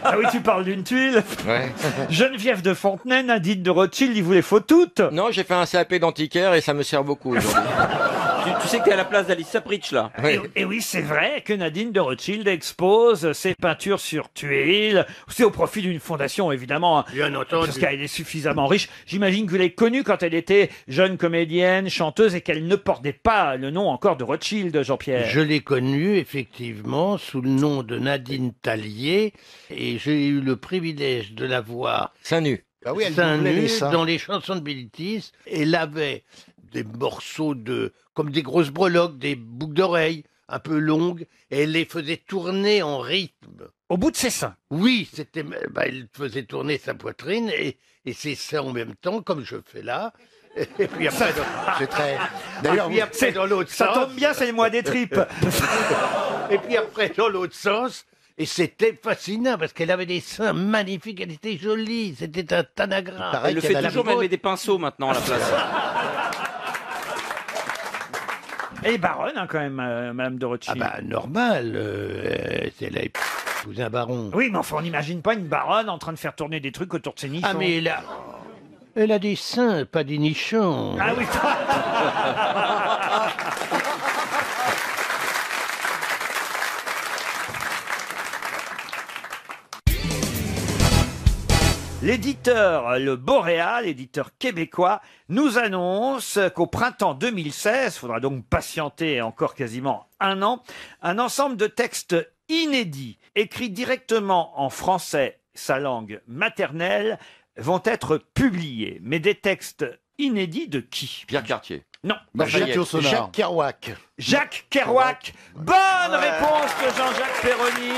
Ah oui, tu parles d'une tuile. Ouais. Geneviève de Fontenay, Nadine de Rothschild, il vous les faut toutes. Non, j'ai fait un CAP d'antiquaire et ça me sert beaucoup aujourd'hui. Tu sais que t'es à la place d'Alice Sapritch, là. Et oui, c'est vrai que Nadine de Rothschild expose ses peintures sur tuiles. C'est au profit d'une fondation, évidemment. Hein, Bien entendu. parce qu'elle est suffisamment riche. J'imagine que vous l'avez connue quand elle était jeune comédienne, chanteuse, et qu'elle ne portait pas le nom encore de Rothschild, Jean-Pierre. Je l'ai connue, effectivement, sous le nom de Nadine Tallier, et j'ai eu le privilège de la voir seins nus. Ah oui, elle seins doublait les nus seins. dans les chansons de Bilitis. Elle avait des morceaux comme des grosses breloques, des boucles d'oreilles un peu longues, et elle les faisait tourner en rythme. Au bout de ses seins? Oui, elle faisait tourner sa poitrine et ses seins en même temps, comme je fais là. Et puis après, c'est très. D'ailleurs, et puis après, dans l'autre Ça sens. tombe bien, c'est le mois des tripes. Et puis après, dans l'autre sens. Et c'était fascinant parce qu'elle avait des seins magnifiques, elle était jolie, c'était un tanagra. Elle le fait toujours, mais elle met des pinceaux maintenant à la place. Elle est baronne, hein, quand même, Madame de Rothschild. Ah bah, normal, c'est la épouse d'un baron. Oui, mais enfin, on n'imagine pas une baronne en train de faire tourner des trucs autour de ses nichons. Ah, mais elle a des seins, pas des nichons. Ah oui. L'éditeur Le Boréal, éditeur québécois, nous annonce qu'au printemps 2016, il faudra donc patienter encore quasiment un an, un ensemble de textes inédits, écrits directement en français, sa langue maternelle, vont être publiés. Mais des textes inédits de qui? Pierre Cartier. Non. Jacques Kerouac. Jacques Kerouac. Bonne réponse de Jean-Jacques Perroni.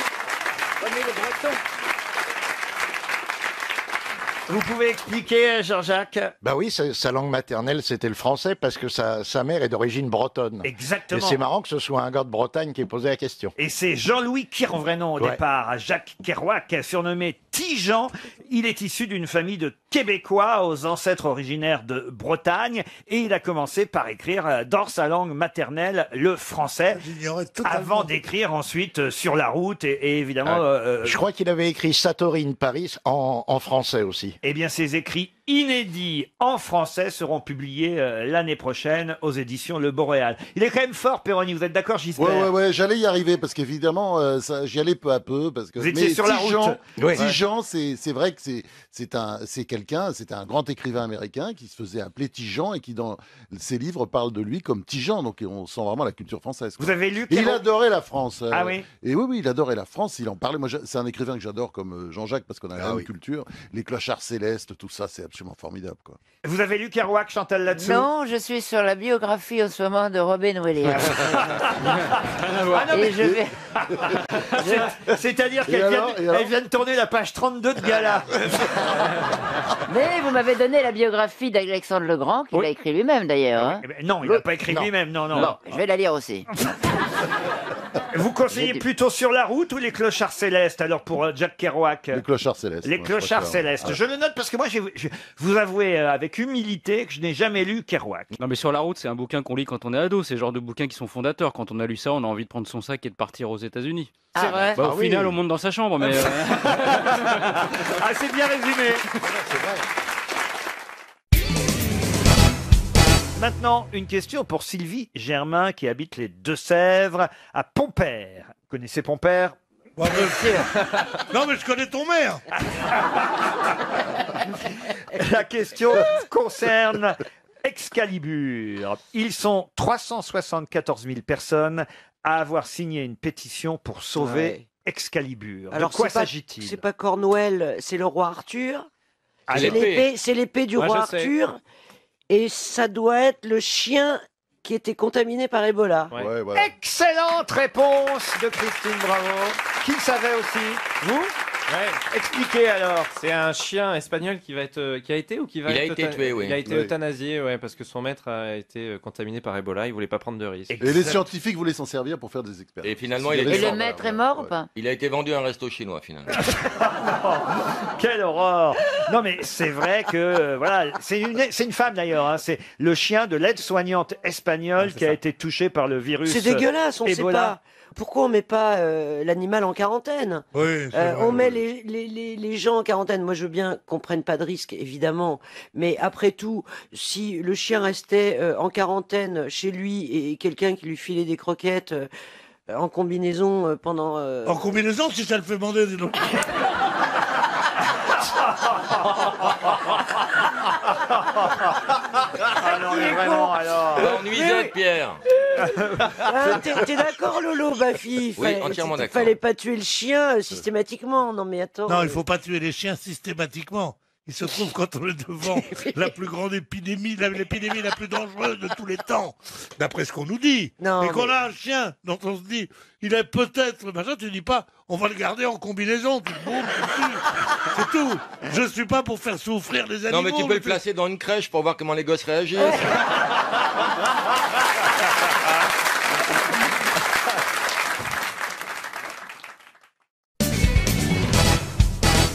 Vous pouvez expliquer, Jean-Jacques? Bah oui, sa langue maternelle, c'était le français parce que sa mère est d'origine bretonne. Exactement. Et c'est marrant que ce soit un gars de Bretagne qui ait posé la question. Et c'est Jean-Louis qui, en vrai nom au départ, Jacques Kerouac, surnommé Tijan. Il est issu d'une famille de Québécois aux ancêtres originaires de Bretagne et il a commencé par écrire dans sa langue maternelle le français avant d'écrire ensuite sur la route et évidemment... Je crois qu'il avait écrit Satorine Paris en français aussi. Eh bien, ces écrits inédits en français seront publiés l'année prochaine aux éditions Le Boréal. Il est quand même fort, Perroni, vous êtes d'accord, Gisbert? Ouais, j'allais y arriver parce qu'évidemment, j'y allais peu à peu. Parce que, vous étiez sur la route. Tijan, c'est vrai que c'est un grand écrivain américain qui se faisait appeler Tijan et qui, dans ses livres, parle de lui comme Tijan. Donc, on sent vraiment la culture française. Vous avez lu Il adorait la France. Ah oui? Et oui, il adorait la France. Il en parlait. Moi, c'est un écrivain que j'adore comme Jean-Jacques parce qu'on a la même culture. Les clochards célestes, tout ça, c'est absolument formidable, quoi. Vous avez lu Kerouac, Chantal, là-dessous? Non, je suis sur la biographie en ce moment de Robin Williams. Et je vais... C'est-à-dire qu'elle vient de tourner la page 32 de Gala. Mais vous m'avez donné la biographie d'Alexandre Legrand, qu'il a écrit lui-même d'ailleurs. Hein. Non, il n'a pas écrit lui-même, non. Bon, je vais la lire aussi. Vous conseillez plutôt Sur la route ou Les clochards célestes, alors pour Jacques Kerouac? Les clochards célestes. Les clochards célestes. Je le note parce que moi, je vous avouer avec humilité que je n'ai jamais lu Kerouac. Non, mais Sur la route, c'est un bouquin qu'on lit quand on est ado. C'est le genre de bouquins qui sont fondateurs. Quand on a lu ça, on a envie de prendre son sac et de partir aux États-Unis. C'est vrai? Au final, on monte dans sa chambre, mais. Ah, c'est bien résumé. C'est vrai. Maintenant, une question pour Sylvie Germain qui habite les Deux-Sèvres à Pompère. Vous connaissez Pompère? Non, mais je connais ton maire. La question concerne Excalibur. Ils sont 374 000 personnes à avoir signé une pétition pour sauver Excalibur. Alors, de quoi c'est pas- s'agit-il? C'est pas Cornouel, c'est le roi Arthur. Ah, C'est l'épée du Ouais, roi je sais. Arthur. Et ça doit être le chien qui était contaminé par Ebola. Ouais, voilà. Excellente réponse de Christine Bravo. Qui le savait aussi? Vous? Expliquez alors. C'est un chien espagnol qui a été ou qui va Il a être été tué, oui. Il a été Oui. euthanasié, ouais, parce que son maître a été contaminé par Ebola. Il voulait pas prendre de risques. Et les scientifiques voulaient s'en servir pour faire des expériences. Et finalement, il Et le maître est mort ou pas? Il a été vendu à un resto chinois, finalement. Quelle horreur! Non, mais c'est vrai que, voilà, c'est une femme d'ailleurs, hein, c'est le chien de l'aide-soignante espagnole qui a été touché par le virus. C'est dégueulasse, on ne sait Ebola. pas. Pourquoi on met pas l'animal en quarantaine? Oui, c'est vrai, on met les gens en quarantaine. Moi, je veux bien qu'on prenne pas de risques, évidemment. Mais après tout, si le chien restait en quarantaine chez lui et quelqu'un qui lui filait des croquettes en combinaison pendant... En combinaison, si ça le fait bander, dis donc. Ah non, mais vraiment, alors. Bah, on nuisette, Pierre. T'es d'accord, Lolo, Bafi? Oui, entièrement d'accord. Fallait pas tuer le chien systématiquement. Non, mais attends. Non, il faut pas tuer les chiens systématiquement. Il se trouve quand on est devant la plus grande épidémie, l'épidémie la plus dangereuse de tous les temps, d'après ce qu'on nous dit. Non, et qu'on mais- a un chien dont on se dit, il est peut-être, machin, tu dis pas, on va le garder en combinaison, tu te boum, tu tues. C'est tout. Je suis pas pour faire souffrir les animaux. Non, mais tu peux le placer dans une crèche pour voir comment les gosses réagissent.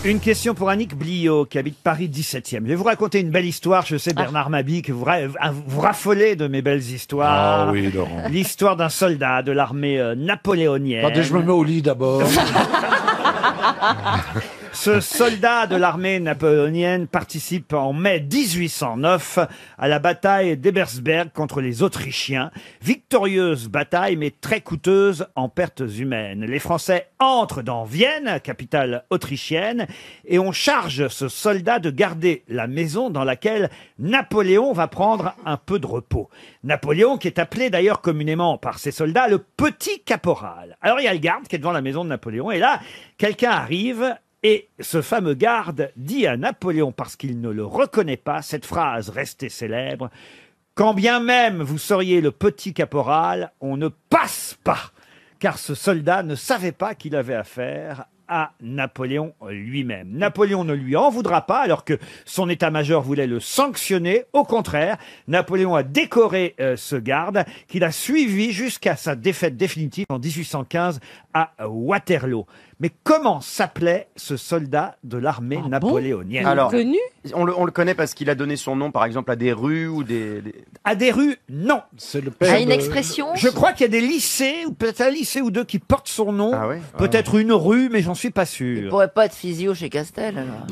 Une question pour Annick Bliot, qui habite Paris 17e. Je vais vous raconter une belle histoire. Je sais, Bernard Mabie, que vous raffolez de mes belles histoires. Ah oui, Laurent. L'histoire d'un soldat de l'armée napoléonienne. Attendez, je me mets au lit d'abord. Ce soldat de l'armée napoléonienne participe en mai 1809 à la bataille d'Ebersberg contre les Autrichiens. Victorieuse bataille, mais très coûteuse en pertes humaines. Les Français entrent dans Vienne, capitale autrichienne, et on charge ce soldat de garder la maison dans laquelle Napoléon va prendre un peu de repos. Napoléon, qui est appelé d'ailleurs communément par ses soldats le petit caporal. Alors il y a le garde qui est devant la maison de Napoléon, et là, quelqu'un arrive. Et ce fameux garde dit à Napoléon, parce qu'il ne le reconnaît pas, cette phrase restée célèbre: « Quand bien même vous seriez le petit caporal, on ne passe pas !» Car ce soldat ne savait pas qu'il avait affaire à Napoléon lui-même. Napoléon ne lui en voudra pas, alors que son état-major voulait le sanctionner. Au contraire, Napoléon a décoré ce garde, qu'il a suivi jusqu'à sa défaite définitive en 1815 à Waterloo. Mais comment s'appelait ce soldat de l'armée napoléonienne? Alors, on le connaît parce qu'il a donné son nom, par exemple, à des rues ou des... À des rues, non. C'est le À une expression? Je crois qu'il y a des lycées, ou peut-être un lycée ou deux qui portent son nom. Ah ouais? Peut-être une rue, mais j'en suis pas Il sûr. pourrait pas être physio chez Castel, alors.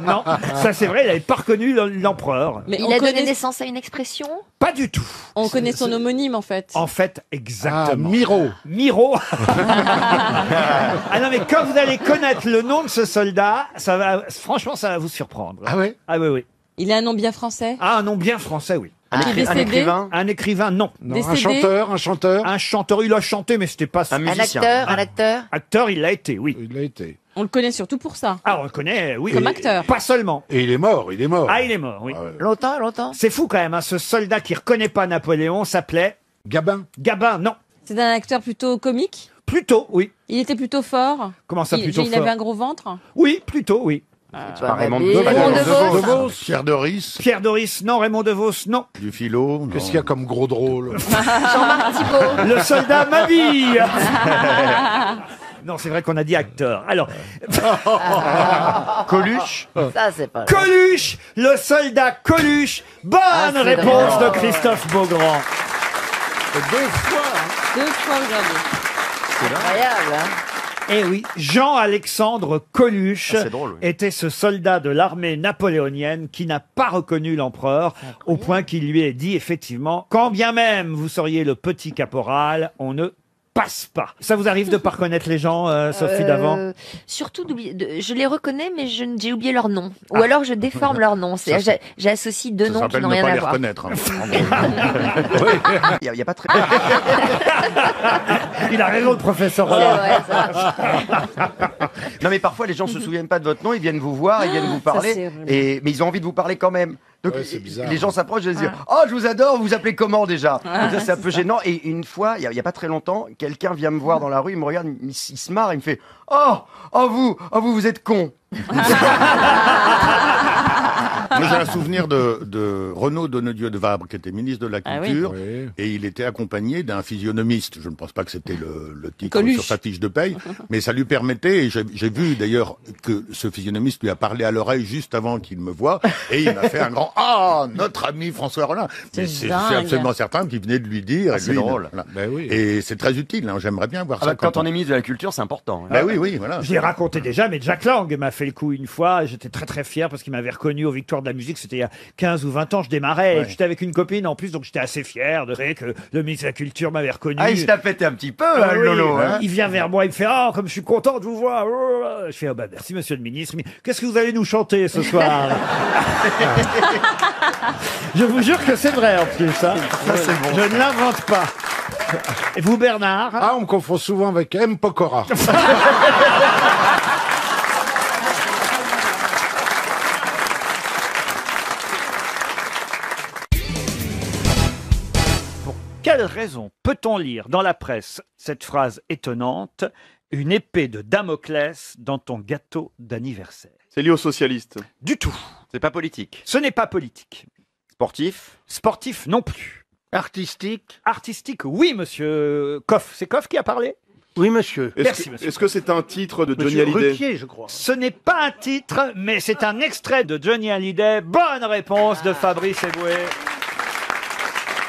Non, ça c'est vrai, il n'avait pas reconnu l'empereur. Mais Il on a donné connaît- naissance à une expression? Pas du tout. On connaît son homonyme, en fait. En fait, exactement. Miro. Miro. Ah non, mais quand vous allez connaître le nom de ce soldat, ça va, franchement, ça va vous surprendre. Ah ouais? Ah oui, oui. Il a un nom bien français. Ah, un nom bien français, oui. Un décédé écrivain? Un écrivain, non. Décédé. Un chanteur, un chanteur. Un chanteur, il a chanté, mais c'était pas... Un Un musicien. acteur, un acteur? Acteur, il l'a été, oui. Il l'a été. On le connaît surtout pour ça. Ah, on le connaît, oui. Comme acteur. Pas seulement. Et il est mort, il est mort. Ah, il est mort, oui. Longtemps, longtemps? C'est fou quand même, hein, ce soldat qui reconnaît pas Napoléon s'appelait... Gabin. Gabin, non. C'est un acteur plutôt comique. Plutôt, oui. Il était plutôt fort. Comment ça, plutôt il fort avait un gros ventre. Oui, plutôt, oui. Pas Raymond Mabille. Devos. Raymond Devos. Pierre Doris. Pierre Doris, non. Raymond Devos, non. Du philo. Qu'est-ce qu'il y a comme gros drôle? Jean-Marc Thibault. Le soldat Mabille. Non, c'est vrai qu'on a dit acteur. Alors, Coluche. Ça, c'est pas... Coluche, le soldat Coluche. Bonne c'est réponse drôle. de Christophe Beaugrand. Deux fois. Deux fois aujourd'hui. C'est incroyable, hein? Eh oui, Jean-Alexandre Coluche Ah, c'est drôle, oui. était ce soldat de l'armée napoléonienne qui n'a pas reconnu l'empereur, au point qu'il lui ait dit effectivement, quand bien même vous seriez le petit caporal, on ne passe pas. Ça vous arrive de pas reconnaître les gens, Sophie Davant? Surtout, je les reconnais, mais j'ai oublié leur nom. Ou alors je déforme leur nom. C'est-à-dire, j'associe deux Ça noms qui s'appelle n'ont ne rien pas à les voir. reconnaître. hein. Il y a pas très... Il a raison, le professeur Ouais, Roland. ouais, ça. Non mais parfois les gens se souviennent pas de votre nom, ils viennent vous voir, ils viennent vous Ça, parler, c'est horrible. mais ils ont envie de vous parler quand même. Donc, Ouais, c'est bizarre. les gens s'approchent et se disent « Oh, je vous adore, vous vous appelez comment déjà ?» Donc ça, c'est un peu gênant. Et une fois, il y a pas très longtemps, quelqu'un vient me voir dans la rue, il me regarde, il se marre, il me fait « Oh, vous êtes con !» Moi, j'ai un souvenir de Renaud Donnedieu de Vabre, qui était ministre de la Ah oui. Culture, Oui. et il était accompagné d'un physionomiste. Je ne pense pas que c'était le titre Coluche. sur sa fiche de paye, mais ça lui permettait, et j'ai vu d'ailleurs que ce physionomiste lui a parlé à l'oreille juste avant qu'il me voie, et il m'a fait un grand « Ah, notre ami François Rollin !» Mais c'est dingue. absolument certain qu'il venait de lui dire. Ah, et c'est lui, drôle. voilà. Ben oui. Et c'est très utile, hein, j'aimerais bien voir Ah ça. bah, quand on est ministre de la Culture, c'est important. Ben oui, voilà. Je l'ai raconté déjà, mais Jack Lang m'a fait le coup une fois. J'étais très très fier parce qu'il m'avait reconnu aux Victoires de la musique. C'était il y a 15 ou 20 ans, je démarrais. Ouais. J'étais avec une copine en plus, donc j'étais assez fier de vrai que le ministre de la Culture m'avait reconnu. Ah, il se la pétait un petit peu, Ah le oui, Lolo. Hein. il vient vers moi, il me fait « Ah, comme je suis content de vous voir !» Je fais « Ah bah merci monsieur le ministre. Qu'est-ce que vous allez nous chanter ce soir ?» Je vous jure que c'est vrai en plus. Hein. Je ne l'invente pas. Et vous, Bernard? Ah, on me confond souvent avec M. Pokora. Quelle raison peut-on lire dans la presse cette phrase étonnante « Une épée de Damoclès dans ton gâteau d'anniversaire » C'est lié aux socialistes. Du tout. C'est pas politique. Ce n'est pas politique. Sportif. Sportif non plus. Artistique. Artistique, oui, monsieur Coff. C'est Coff qui a parlé? Oui, monsieur. Merci, monsieur. Est-ce que c'est un titre de Johnny Monsieur Hallyday? Ruquier, je crois. Ce n'est pas un titre, mais c'est un extrait de Johnny Hallyday. Bonne réponse de Fabrice Eboué.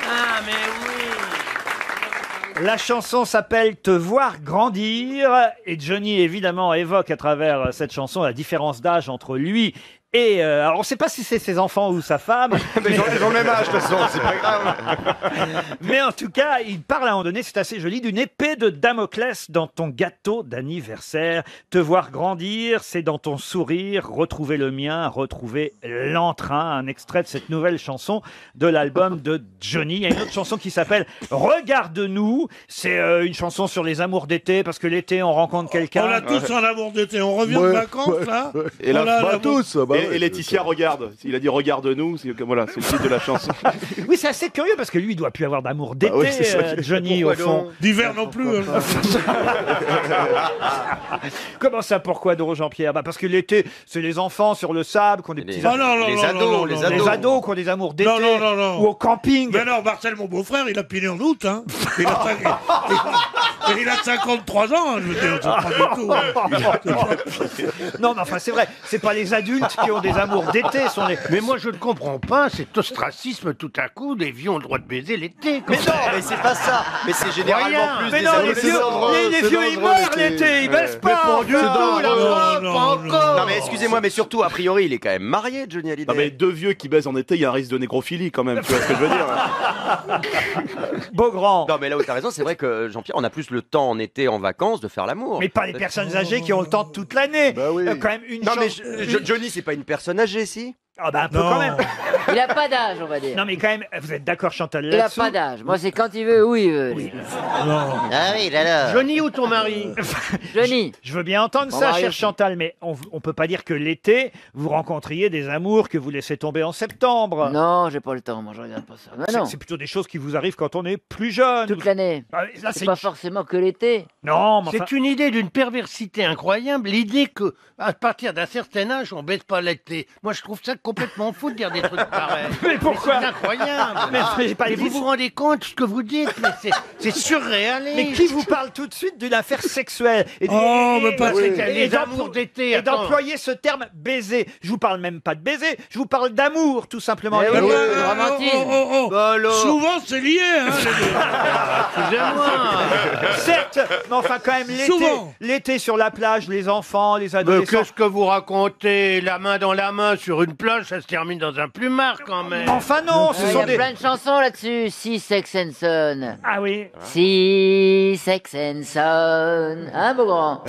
Ah, mais oui. La chanson s'appelle Te voir grandir et Johnny évidemment évoque à travers cette chanson la différence d'âge entre lui et alors on ne sait pas si c'est ses enfants ou sa femme. Mais ils ont le même âge de toute façon, c'est pas grave. Mais en tout cas, il parle à un moment donné, c'est assez joli, d'une épée de Damoclès dans ton gâteau d'anniversaire. Te voir grandir, c'est dans ton sourire, retrouver le mien, retrouver l'entrain. Un extrait de cette nouvelle chanson de l'album de Johnny. Il y a une autre chanson qui s'appelle Regarde-nous. C'est une chanson sur les amours d'été, parce que l'été, on rencontre quelqu'un. On a tous un amour d'été. On revient de vacances, là. Et là, On a bah, l'amour- tous. Et Laetitia regarde. Il a dit regarde-nous. Voilà, c'est le titre de la chanson. Oui, c'est assez curieux, parce que lui, il doit plus avoir d'amour d'été, oui, c'est ça. Johnny, au fond. D'hiver non plus. Comment ça, pourquoi, Doro Jean-Pierre? Bah parce que l'été, c'est les enfants sur le sable, qui ont des petits... Ah non, non, les non, ados, non, non, les non, ados. non. Les ados qui ont des amours d'été. Non, non, non, non. Ou au camping. Mais non, Marcel, mon beau-frère, il a pilé en août. Hein. Il a 53 ans, hein, je veux dire. C'est pas du tout. Non, mais enfin, c'est vrai, c'est pas les adultes qui ont des amours d'été, ce sont les... Mais moi, je ne comprends pas cet ostracisme tout à coup. Les vieux ont le droit de baiser l'été. Mais non, mais c'est pas ça. Mais c'est généralement plus Mais des non, les adolescents. vieux, les vieux, ils meurent l'été, ils baissent pas. Pas du tout, Non, là-bas, non, pas non, encore. Non, mais excusez-moi, mais surtout, a priori, il est quand même marié, Johnny Hallyday. Non, mais deux vieux qui baisent en été, il y a un risque de négrophilie quand même. Tu vois ce que je veux dire? Beaugrand. Non, mais là où t'as raison, c'est vrai que Jean-Pierre, on a plus le temps en été, en vacances, de faire l'amour. Mais pas les personnes âgées qui ont le temps de toute l'année. Quand même une Non, mais chance... Johnny, c'est pas une personne âgée, si? Ah bah un peu quand même. Il a pas d'âge, on va dire. Non mais quand même, vous êtes d'accord Chantal Il a là-dessous? pas d'âge. Moi, c'est quand il veut, où il veut. lui. Ah oui, là là. Johnny ou ton mari? Johnny. Je veux bien entendre Mon ça, mari cher aussi. Chantal, mais on peut pas dire que l'été, vous rencontriez des amours que vous laissez tomber en septembre. Non, j'ai pas le temps, moi, je regarde pas ça. Mais non. C'est plutôt des choses qui vous arrivent quand on est plus jeune. Toute l'année. Ah, là, C'est pas forcément que l'été. Non, mais enfin... C'est une idée d'une perversité incroyable, l'idée que à partir d'un certain âge, on baisse pas l'été. Moi, je trouve ça complètement fou de dire des trucs pareils. Mais pourquoi? C'est incroyable. Mais j'ai pas Mais dit vous ça. vous rendez compte de ce que vous dites? Mais c'est surréaliste. Mais qui vous parle tout de suite d'une affaire sexuelle mais pas sexuelle. Les d'emplo- amours d'été, et attends. d'employer ce terme baiser. Je vous parle même pas de baiser, je vous parle d'amour, tout simplement. Mais Les oui, amours- Romantine. Bah alors. Souvent, c'est lié. Hein, les deux. Excusez-moi. Certes, mais enfin quand même Souvent. l'été sur la plage, les enfants, les Mais adolescents. qu'est-ce que vous racontez? La main dans la main sur une plage, ça se termine dans un plumard quand même. Enfin non, ce Il y sont a des... plein de chansons là-dessus. Si Sex and Son. Ah oui. Si Sex and Son. Hein, Beaugrand?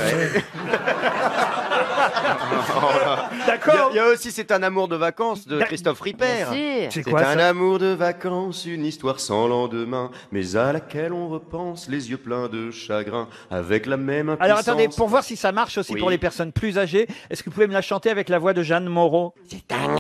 D'accord. Il y a aussi C'est un amour de vacances de Christophe Ripper. Bien sûr. C'est C'est quoi un ça? amour de vacances, une histoire sans lendemain, mais à laquelle on repense les yeux pleins de chagrin, avec la même impuissance. Alors attendez, pour voir si ça marche aussi Oui. pour les personnes plus âgées, est-ce que vous pouvez me la chanter avec la voix de Jeanne Moreau? C'est un